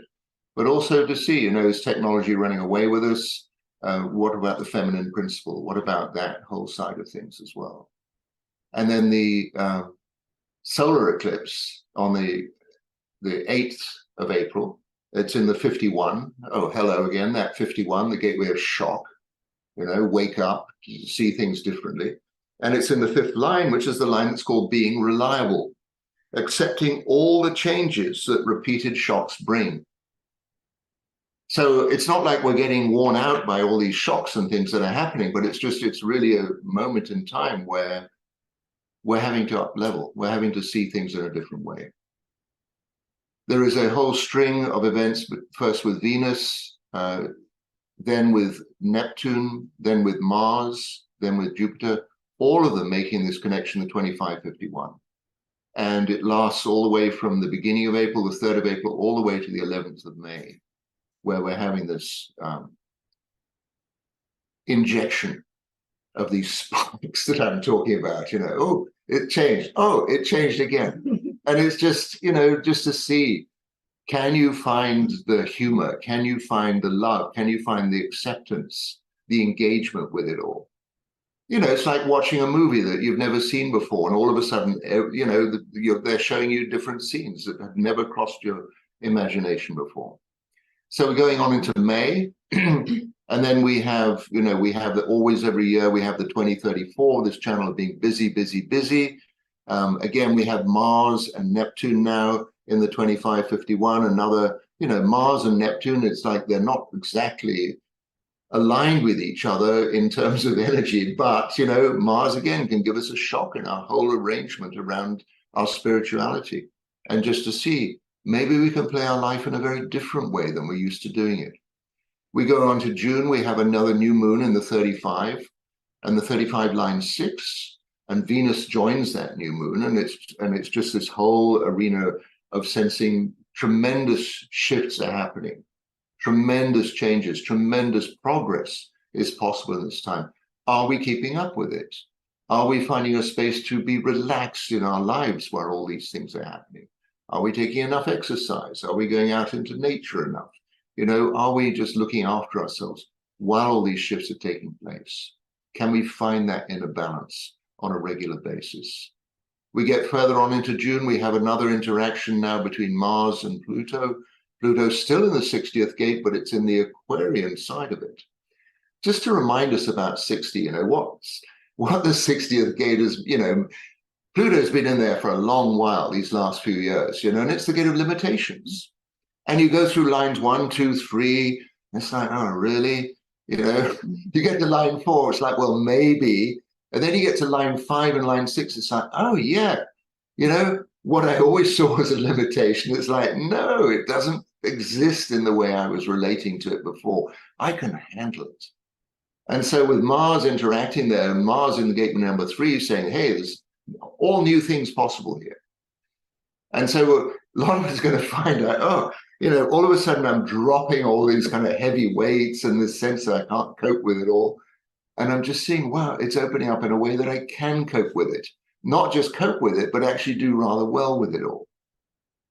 but also to see, is technology running away with us? What about the feminine principle? What about that whole side of things as well? And then the solar eclipse on the 8th of April, it's in the 51. Oh, hello again, that 51, the gateway of shock. Wake up, see things differently. And it's in the 5th line, which is the line that's called being reliable, accepting all the changes that repeated shocks bring. So it's not like we're getting worn out by all these shocks and things that are happening, but it's really a moment in time where we're having to up level. We're having to see things in a different way. There is a whole string of events, but first with Venus, then with Neptune, then with Mars, then with Jupiter, all of them making this connection, the 2551. And it lasts all the way from the beginning of April, the 3rd of April, all the way to the 11th of May, where we're having this injection of these sparks that I'm talking about, oh, it changed. Oh, it changed again. And it's just, just to see, can you find the humor? Can you find the love? Can you find the acceptance, the engagement with it all? It's like watching a movie that you've never seen before, and all of a sudden, they're showing you different scenes that have never crossed your imagination before. So we're going on into May, and then we have always every year, we have the 2034, this channel of being busy, busy, busy. Again, we have Mars and Neptune now in the 2551, another, Mars and Neptune, it's like they're not exactly aligned with each other in terms of energy, but, Mars again can give us a shock in our whole arrangement around our spirituality. And just to see, maybe we can play our life in a very different way than we're used to doing it. We go on to June, we have another new moon in the 35, and the 35 line 6, and Venus joins that new moon, and it's just this whole arena of sensing tremendous shifts are happening, tremendous changes, tremendous progress is possible in this time. Are we keeping up with it? Are we finding a space to be relaxed in our lives where all these things are happening? Are we taking enough exercise? Are we going out into nature enough? Are we just looking after ourselves while all these shifts are taking place? Can we find that inner balance on a regular basis? We get further on into June, we have another interaction now between Mars and Pluto. Pluto's still in the 60th gate, but it's in the Aquarian side of it. Just to remind us about 60, what the 60th gate is, Pluto's been in there for a long while, these last few years, and it's the gate of limitations. And you go through lines 1, 2, 3, and it's like, oh, really? You get to line 4, it's like, well, maybe. And then you get to line 5 and line 6, it's like, oh, yeah. What I always saw as a limitation, it's like, no, it doesn't exist in the way I was relating to it before. I can handle it. And so with Mars interacting there, Mars in the gate number 3 saying, hey, there's all new things possible here. And so a lot of us are going to find out, all of a sudden I'm dropping all these kind of heavy weights and this sense that I can't cope with it all. And I'm just seeing, wow, it's opening up in a way that I can cope with it. Not just cope with it, but actually do rather well with it all.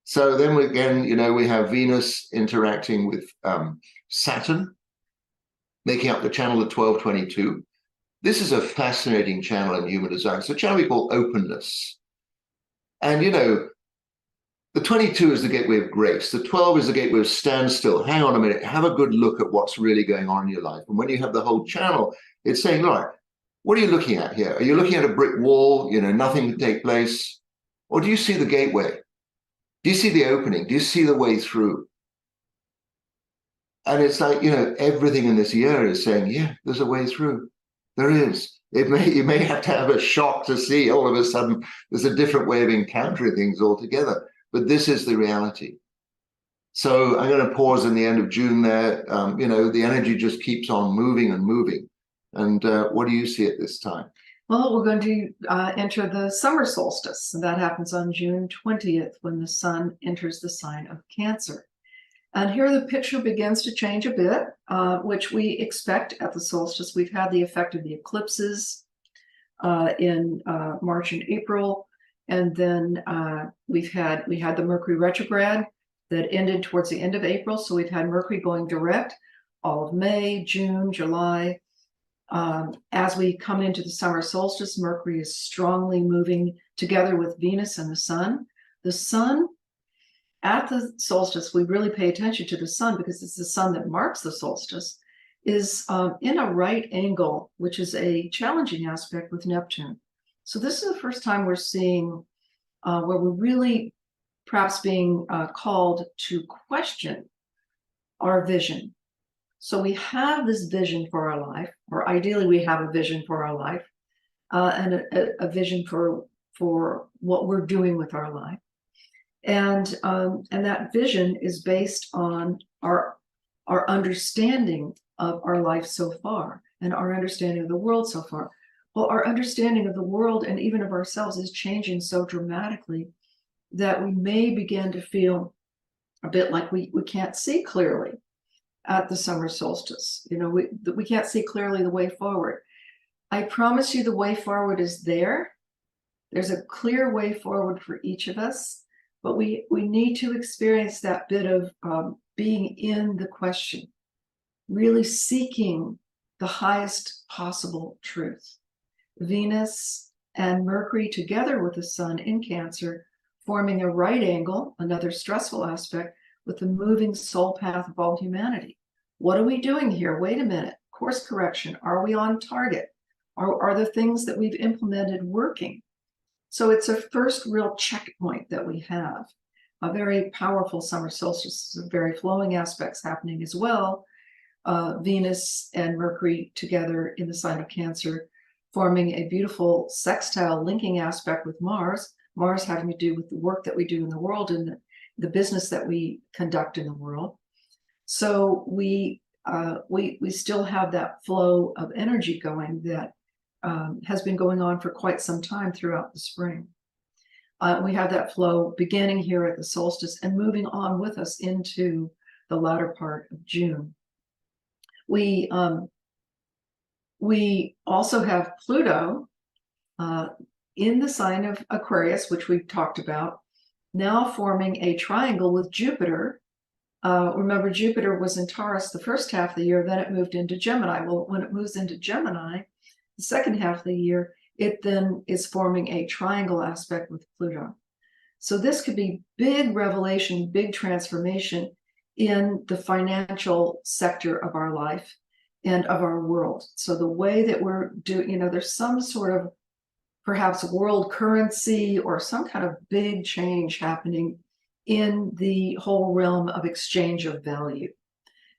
So then we have Venus interacting with Saturn, making up the channel at 1222. This is a fascinating channel in human design. It's a channel we call openness. And, the 22 is the gateway of grace. The 12 is the gateway of standstill. Hang on a minute. Have a good look at what's really going on in your life. And when you have the whole channel, it's saying, all right, what are you looking at here? Are you looking at a brick wall? Nothing can take place. Or do you see the gateway? Do you see the opening? Do you see the way through? And it's like, everything in this year is saying, yeah, there's a way through. There is. You may have to have a shock to see all of a sudden there's a different way of encountering things altogether. But this is the reality. So I'm going to pause in the end of June there. The energy just keeps on moving and moving. And what do you see at this time? Well, we're going to enter the summer solstice. And that happens on June 20th when the sun enters the sign of Cancer. And here the picture begins to change a bit, which we expect at the solstice. We've had the effect of the eclipses in March and April. And then we had the Mercury retrograde that ended towards the end of April. So we've had Mercury going direct all of May, June, July. As we come into the summer solstice, Mercury is strongly moving together with Venus and the sun. The sun, at the solstice, we really pay attention to the sun because it's the sun that marks the solstice, is in a right angle, which is a challenging aspect with Neptune. So this is the first time we're seeing where we're really perhaps being called to question our vision. So we have this vision for our life, or ideally we have a vision for our life, and a vision for what we're doing with our life. And that vision is based on our understanding of our life so far and our understanding of the world so far. Well, our understanding of the world and even of ourselves is changing so dramatically that we may begin to feel a bit like we can't see clearly at the summer solstice. We can't see clearly the way forward. I promise you the way forward is there. There's a clear way forward for each of us, but we need to experience that bit of being in the question, really seeking the highest possible truth. Venus and Mercury together with the sun in Cancer, forming a right angle, another stressful aspect, with the moving soul path of all humanity. What are we doing here? Wait a minute. Course correction. Are we on target? Are the things that we've implemented working? So it's a first real checkpoint that we have. A very powerful summer solstice, very flowing aspects happening as well. Venus and Mercury together in the sign of Cancer, forming a beautiful sextile linking aspect with Mars. Mars having to do with the work that we do in the world and the business that we conduct in the world. So we still have that flow of energy going that has been going on for quite some time throughout the spring. We have that flow beginning here at the solstice and moving on with us into the latter part of June. We also have Pluto in the sign of Aquarius, which we've talked about, now forming a triangle with Jupiter. Remember, Jupiter was in Taurus the first half of the year, then it moved into Gemini. Well, when it moves into Gemini, the second half of the year, it then is forming a triangle aspect with Pluto. So this could be big revelation, big transformation in the financial sector of our life and of our world. So the way that we're doing, there's some sort of perhaps world currency or some kind of big change happening in the whole realm of exchange of value.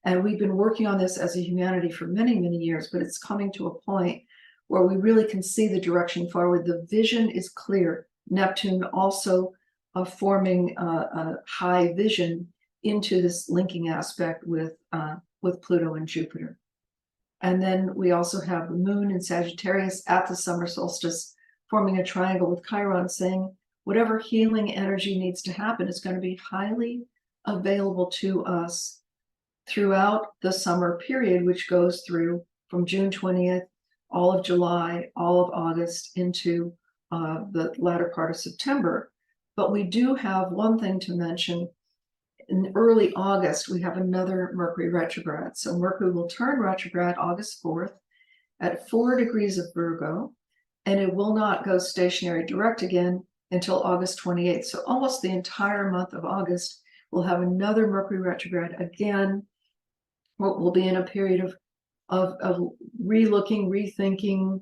And we've been working on this as a humanity for many, many years, but it's coming to a point where we really can see the direction forward. The vision is clear. Neptune also forming a high vision into this linking aspect with Pluto and Jupiter. And then we also have the moon in Sagittarius at the summer solstice, forming a triangle with Chiron, saying whatever healing energy needs to happen is going to be highly available to us throughout the summer period, which goes through from June 20th, all of July, all of August, into the latter part of September. But we do have one thing to mention. In early August, we have another Mercury retrograde. So Mercury will turn retrograde August 4th at 4 degrees of Virgo, and it will not go stationary direct again until August 28th. So almost the entire month of August, we'll have another Mercury retrograde again. We'll be in a period of re-looking, rethinking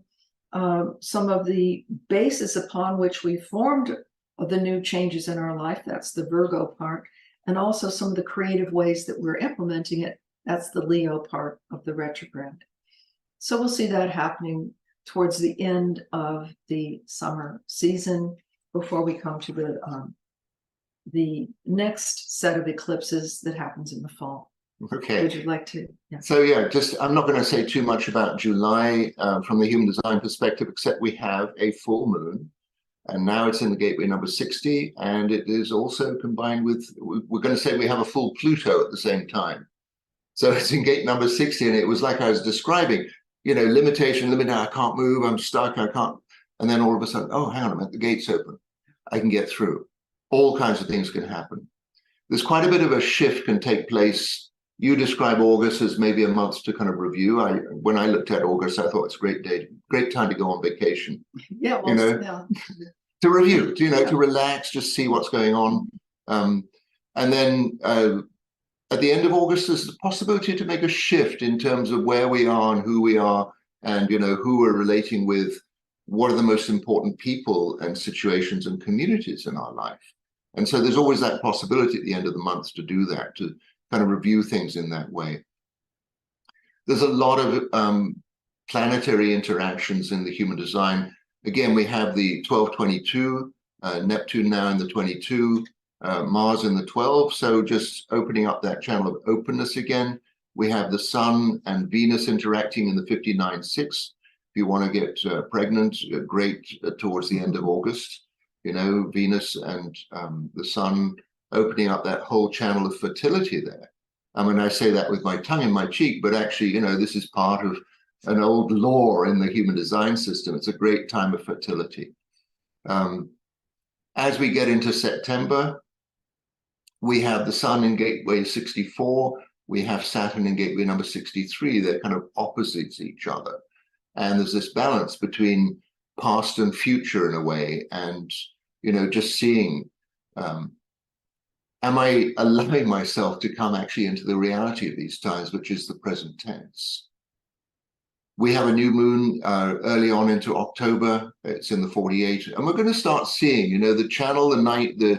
some of the basis upon which we formed the new changes in our life. That's the Virgo part. And also some of the creative ways that we're implementing it. That's the Leo part of the retrograde. So we'll see that happening towards the end of the summer season before we come to the next set of eclipses that happens in the fall. Okay. Would you like to? Yeah. So yeah, I'm not going to say too much about July from the human design perspective, except we have a full moon. And now it's in the gateway number 60, and it is also combined with, we're going to say we have a full Pluto at the same time. So it's in gate number 60, and it was like I was describing, limitation, I can't move, I'm stuck, I can't. And then all of a sudden, oh, hang on a minute, the gate's open. I can get through. All kinds of things can happen. There's quite a bit of a shift can take place. You describe August as maybe a month to kind of review. When I looked at August, I thought it's a great time to go on vacation. Yeah, well, yeah. To review, to relax, just see what's going on. And then at the end of August, there's the possibility to make a shift in terms of where we are and who we are, and who we're relating with, what are the most important people and situations and communities in our life. And so there's always that possibility at the end of the month to do that, to kind of review things in that way. There's a lot of planetary interactions in the human design. Again, we have the 1222, Neptune now in the 22, Mars in the 12. So just opening up that channel of openness again. We have the Sun and Venus interacting in the 59-6. If you want to get pregnant, great towards the end of August. Venus and the Sun opening up that whole channel of fertility there. I mean, I say that with my tongue in my cheek, but actually, this is part of an old law in the human design system. It's a great time of fertility. As we get into September, we have the Sun in gateway 64. We have Saturn in gateway number 63. They're kind of opposites each other. And there's this balance between past and future in a way. And, just seeing, am I allowing myself to come actually into the reality of these times, which is the present tense? We have a new moon early on into October. It's in the 48, and we're going to start seeing, the channel, the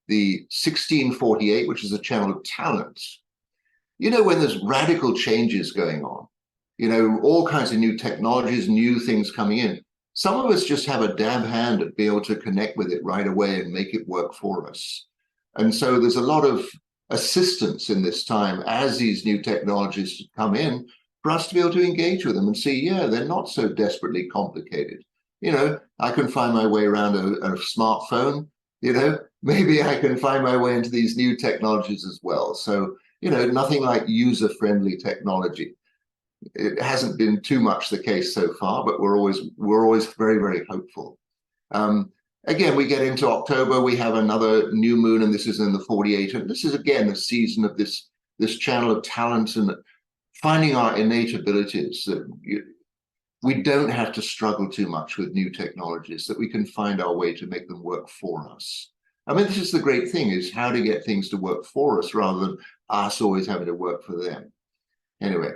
1648, which is a channel of talent. When there's radical changes going on, all kinds of new technologies, new things coming in. Some of us just have a dab hand at being able to connect with it right away and make it work for us. And so there's a lot of assistance in this time as these new technologies come in, for us to be able to engage with them and see, yeah, they're not so desperately complicated. I can find my way around a smartphone. maybe I can find my way into these new technologies as well. So, nothing like user-friendly technology. It hasn't been too much the case so far, but we're always very, very hopeful. Um, Again, we get into October, we have another new moon, and this is in the 48. And this is again a season of this channel of talent and finding our innate abilities, that we don't have to struggle too much with new technologies, that we can find our way to make them work for us. I mean, this is the great thing, is how to get things to work for us rather than us always having to work for them. Anyway,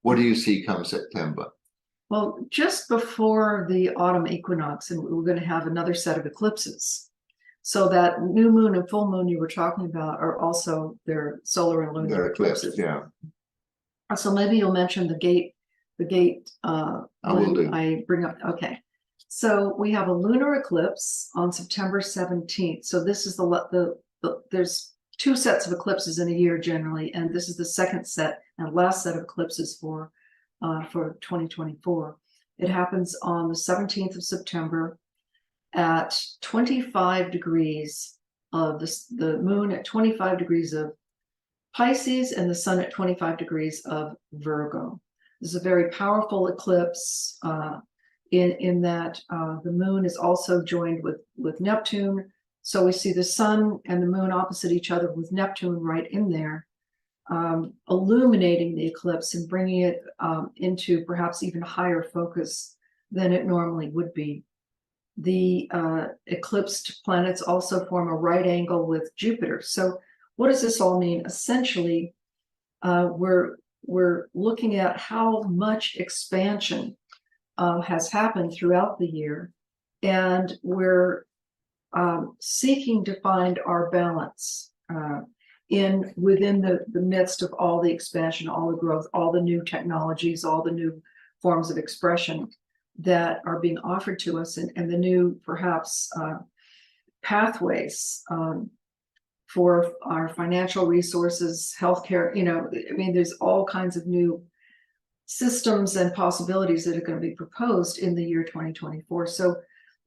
what do you see come September? Well, just before the autumn equinox, and we're going to have another set of eclipses. So that new moon and full moon you were talking about are also their solar and lunar eclipses. Yeah. So maybe you'll mention the gate I will do. I bring up. Okay. So we have a lunar eclipse on September 17th. So this is there's two sets of eclipses in a year generally, and this is the second set and last set of eclipses for 2024. It happens on the 17th of September at 25 degrees of the moon at 25 degrees of Pisces and the sun at 25 degrees of Virgo. This is a very powerful eclipse in that the moon is also joined with Neptune. So we see the sun and the moon opposite each other with Neptune right in there, illuminating the eclipse and bringing it into perhaps even higher focus than it normally would be. The eclipsed planets also form a right angle with Jupiter. So what does this all mean? Essentially, we're looking at how much expansion has happened throughout the year, and we're seeking to find our balance within the midst of all the expansion, all the growth, all the new technologies, all the new forms of expression that are being offered to us, and the new perhaps pathways for our financial resources, healthcare. I mean, there's all kinds of new systems and possibilities that are going to be proposed in the year 2024. So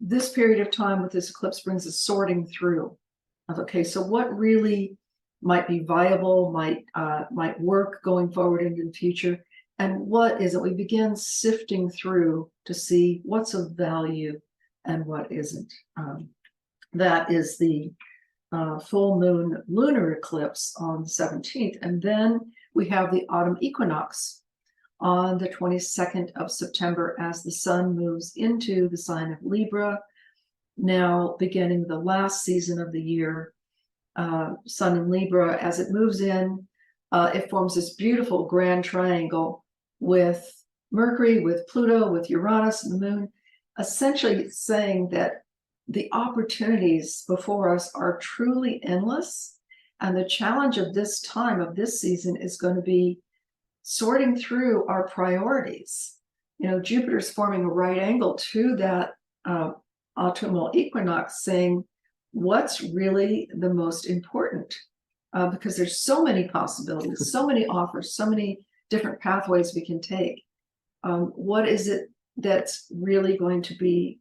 this period of time with this eclipse brings a sorting through of, okay, so what really might be viable, might work going forward into the future, and what isn't. We begin sifting through to see what's of value and what isn't. That is the full moon lunar eclipse on the 17th. And then we have the autumn equinox on the 22nd of September as the sun moves into the sign of Libra, now beginning the last season of the year. Sun in Libra, as it moves in, it forms this beautiful grand triangle with Mercury, with Pluto, with Uranus and the moon, essentially saying that the opportunities before us are truly endless. And the challenge of this time, of this season, is going to be sorting through our priorities. Jupiter's forming a right angle to that autumnal equinox, saying what's really the most important, because there's so many possibilities, so many offers, so many different pathways we can take. What is it that's really going to be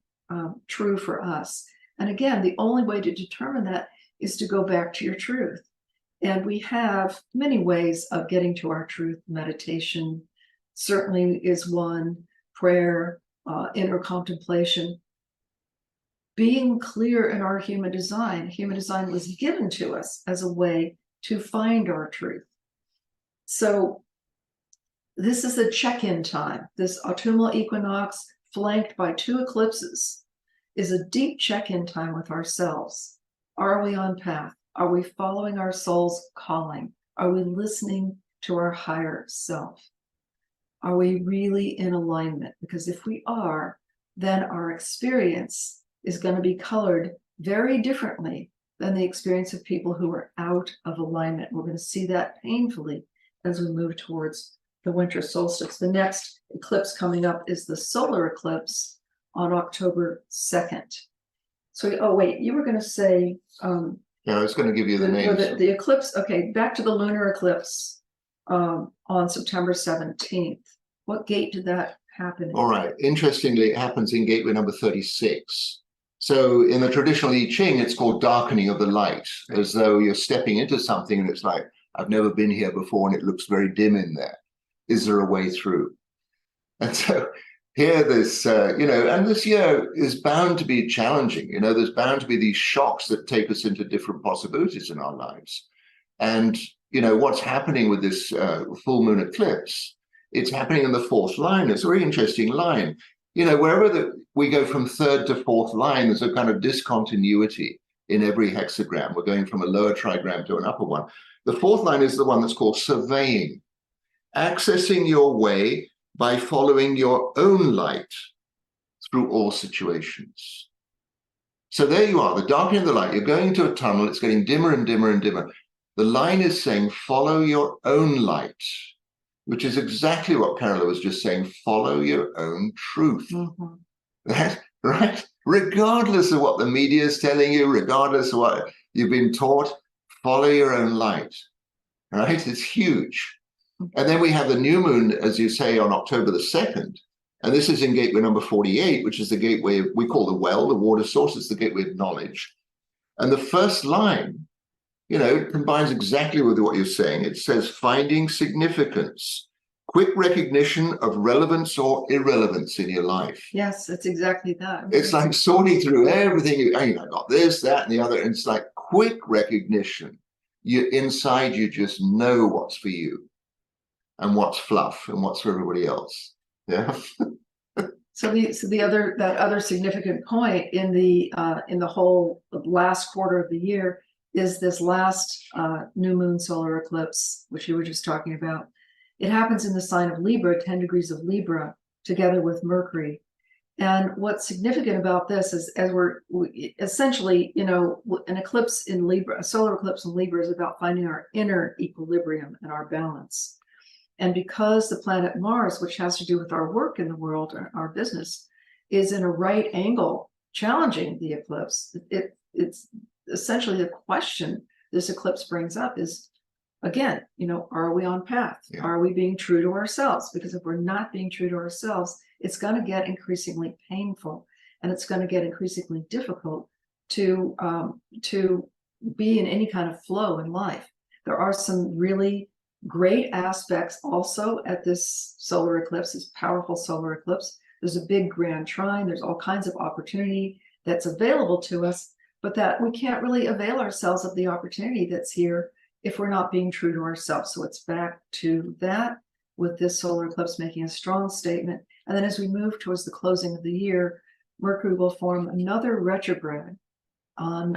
true for us? And again, the only way to determine that is to go back to your truth. And we have many ways of getting to our truth. Meditation certainly is one, prayer, inner contemplation. Being clear in our human design was given to us as a way to find our truth. So this is a check-in time. This autumnal equinox, flanked by two eclipses, is a deep check-in time with ourselves. Are we on path? Are we following our soul's calling? Are we listening to our higher self? Are we really in alignment? Because if we are, then our experience is going to be colored very differently than the experience of people who are out of alignment. We're going to see that painfully as we move towards the winter solstice. The next eclipse coming up is the solar eclipse on October 2nd. So, oh wait, you were going to say... yeah, I was going to give you the names. The eclipse, okay, back to the lunar eclipse on September 17th. What gate did that happen in? All right. Interestingly, it happens in gateway number 36. So in the traditional I Ching, it's called darkening of the light, as though you're stepping into something and it's like, I've never been here before and it looks very dim in there. Is there a way through? And so here, and this year is bound to be challenging. There's bound to be these shocks that take us into different possibilities in our lives. And, what's happening with this full moon eclipse, it's happening in the fourth line. It's a very interesting line. Wherever we go from third to fourth line, there's a kind of discontinuity in every hexagram. We're going from a lower trigram to an upper one. The fourth line is the one that's called surveying, accessing your way by following your own light through all situations. So there you are, the darkening of the light. You're going into a tunnel, it's getting dimmer and dimmer and dimmer. The line is saying, follow your own light, which is exactly what Carola was just saying, follow your own truth. Mm-hmm. Right? Regardless of what the media is telling you, regardless of what you've been taught, follow your own light. Right? It's huge. And then we have the new moon, as you say, on October the 2nd. And this is in gateway number 48, which is the gateway we call the well, the water source. It's the gateway of knowledge. And the first line, it combines exactly with what you're saying. It says, finding significance, quick recognition of relevance or irrelevance in your life. Yes, it's exactly that. It's like sorting through everything. I got this, that, and the other. And it's like quick recognition. Inside, you just know what's for you and what's fluff and what's for everybody else. Yeah. So that other significant point in the whole last quarter of the year is this last new moon solar eclipse, which you were just talking about. It happens in the sign of Libra, 10 degrees of Libra, together with Mercury. And what's significant about this is, as we essentially, an eclipse in Libra, a solar eclipse in Libra is about finding our inner equilibrium and our balance. And because the planet Mars, which has to do with our work in the world, our business, is in a right angle challenging the eclipse, it's essentially the question this eclipse brings up is, again, are we on path? Yeah. Are we being true to ourselves? Because if we're not being true to ourselves, it's going to get increasingly painful, and it's going to get increasingly difficult to be in any kind of flow in life. There are some really great aspects also at this solar eclipse, this powerful solar eclipse. There's a big grand trine. There's all kinds of opportunity that's available to us, but that we can't really avail ourselves of the opportunity that's here if we're not being true to ourselves. So it's back to that, with this solar eclipse making a strong statement. And then as we move towards the closing of the year, Mercury will form another retrograde on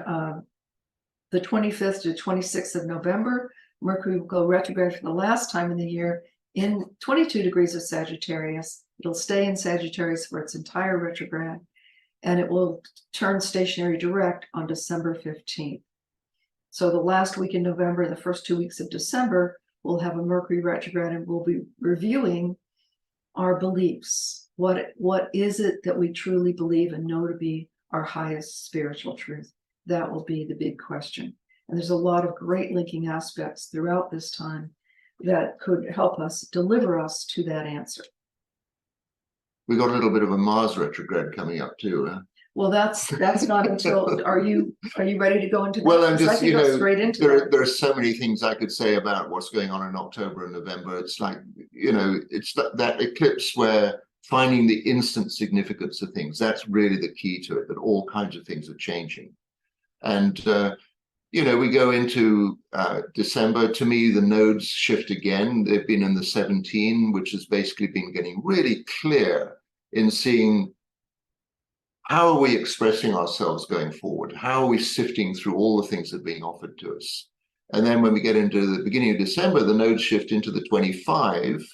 the 25th to 26th of November. Mercury will go retrograde for the last time in the year in 22 degrees of Sagittarius. It'll stay in Sagittarius for its entire retrograde, and it will turn stationary direct on December 15th. So the last week in November, the first 2 weeks of December, we'll have a Mercury retrograde, and we'll be reviewing our beliefs. What is it that we truly believe and know to be our highest spiritual truth? That will be the big question. And there's a lot of great linking aspects throughout this time that could help us deliver us to that answer. We got a little bit of a Mars retrograde coming up too. Huh? Well, that's not until. Are you ready to go into that? Well, I'm just, go straight into there are so many things I could say about what's going on in October and November. It's like, it's that eclipse where finding the instant significance of things, that's really the key to it, that all kinds of things are changing. And, we go into December. To me, the nodes shift again. They've been in the 17, which has basically been getting really clear in seeing how are we expressing ourselves going forward? How are we sifting through all the things that are being offered to us? And then when we get into the beginning of December, the nodes shift into the 25,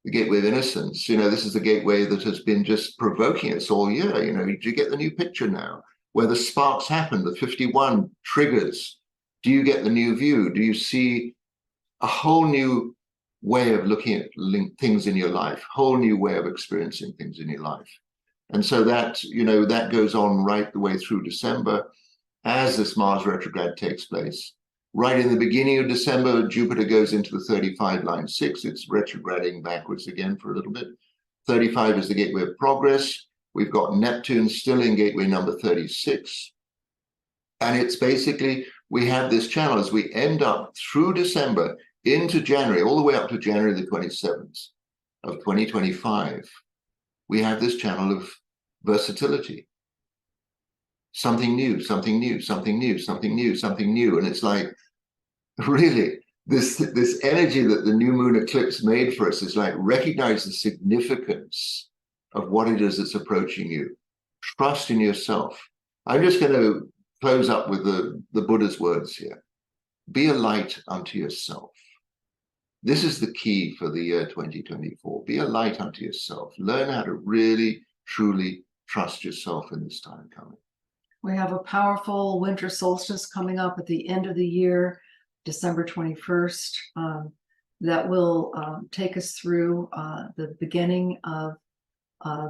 the gateway of innocence. This is the gateway that has been just provoking us all year. Do you get the new picture now? Where the sparks happen, the 51 triggers. Do you get the new view? Do you see a whole new way of looking at things in your life, whole new way of experiencing things in your life? And so that, that goes on right the way through December as this Mars retrograde takes place. Right in the beginning of December, Jupiter goes into the 35 line 6. It's retrograding backwards again for a little bit. 35 is the gateway of progress. We've got Neptune still in gateway number 36. And it's basically, we have this channel as we end up through December into January, all the way up to January the 27th of 2025. We have this channel of versatility. Something new, something new, something new, something new, something new. And it's like, really, this energy that the new moon eclipse made for us is like, recognize the significance of what it is that's approaching you. Trust in yourself. I'm just going to close up with the Buddha's words here. Be a light unto yourself. This is the key for the year 2024. Be a light unto yourself. Learn how to really, truly trust yourself in this time coming. We have a powerful winter solstice coming up at the end of the year, December 21st, that will take us through the beginning of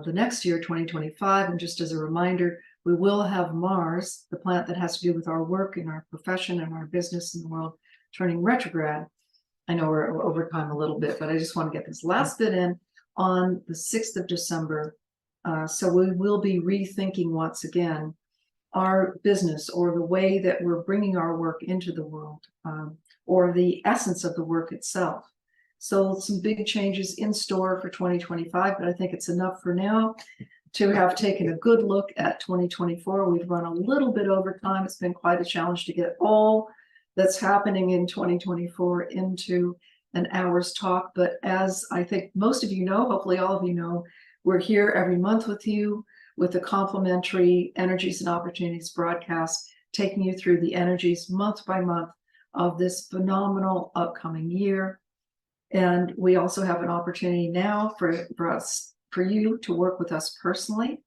the next year, 2025. And just as a reminder, we will have Mars, the planet that has to do with our work and our profession and our business in the world, turning retrograde. I know we're over time a little bit, but I just want to get this last bit in on the 6th of December. So we will be rethinking once again our business, or the way that we're bringing our work into the world, or the essence of the work itself. So some big changes in store for 2025, but I think it's enough for now to have taken a good look at 2024. We've run a little bit over time. It's been quite a challenge to get all that's happening in 2024 into an hour's talk. But as I think most of you know, hopefully all of you know, we're here every month with you with a complimentary Energies and Opportunities broadcast, taking you through the energies month by month of this phenomenal upcoming year. And we also have an opportunity now for you to work with us personally,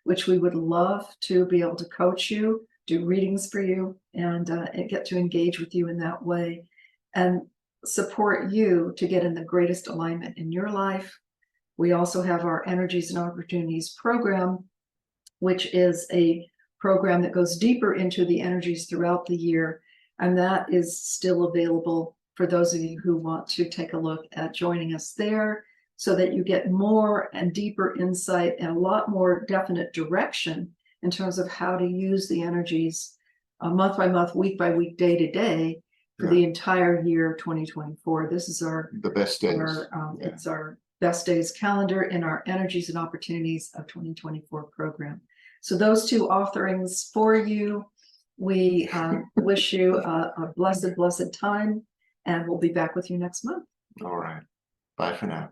which we would love to be able to coach you, do readings for you, and get to engage with you in that way and support you to get in the greatest alignment in your life. We also have our Energies and Opportunities program, which is a program that goes deeper into the energies throughout the year. And that is still available for those of you who want to take a look at joining us there, so that you get more and deeper insight and a lot more definite direction in terms of how to use the energies month by month, week by week, day to day for the entire year 2024. This is the best days. It's our best days calendar in our Energies and Opportunities of 2024 program. So those two offerings for you. We wish you a blessed time, and we'll be back with you next month. All right. Bye for now.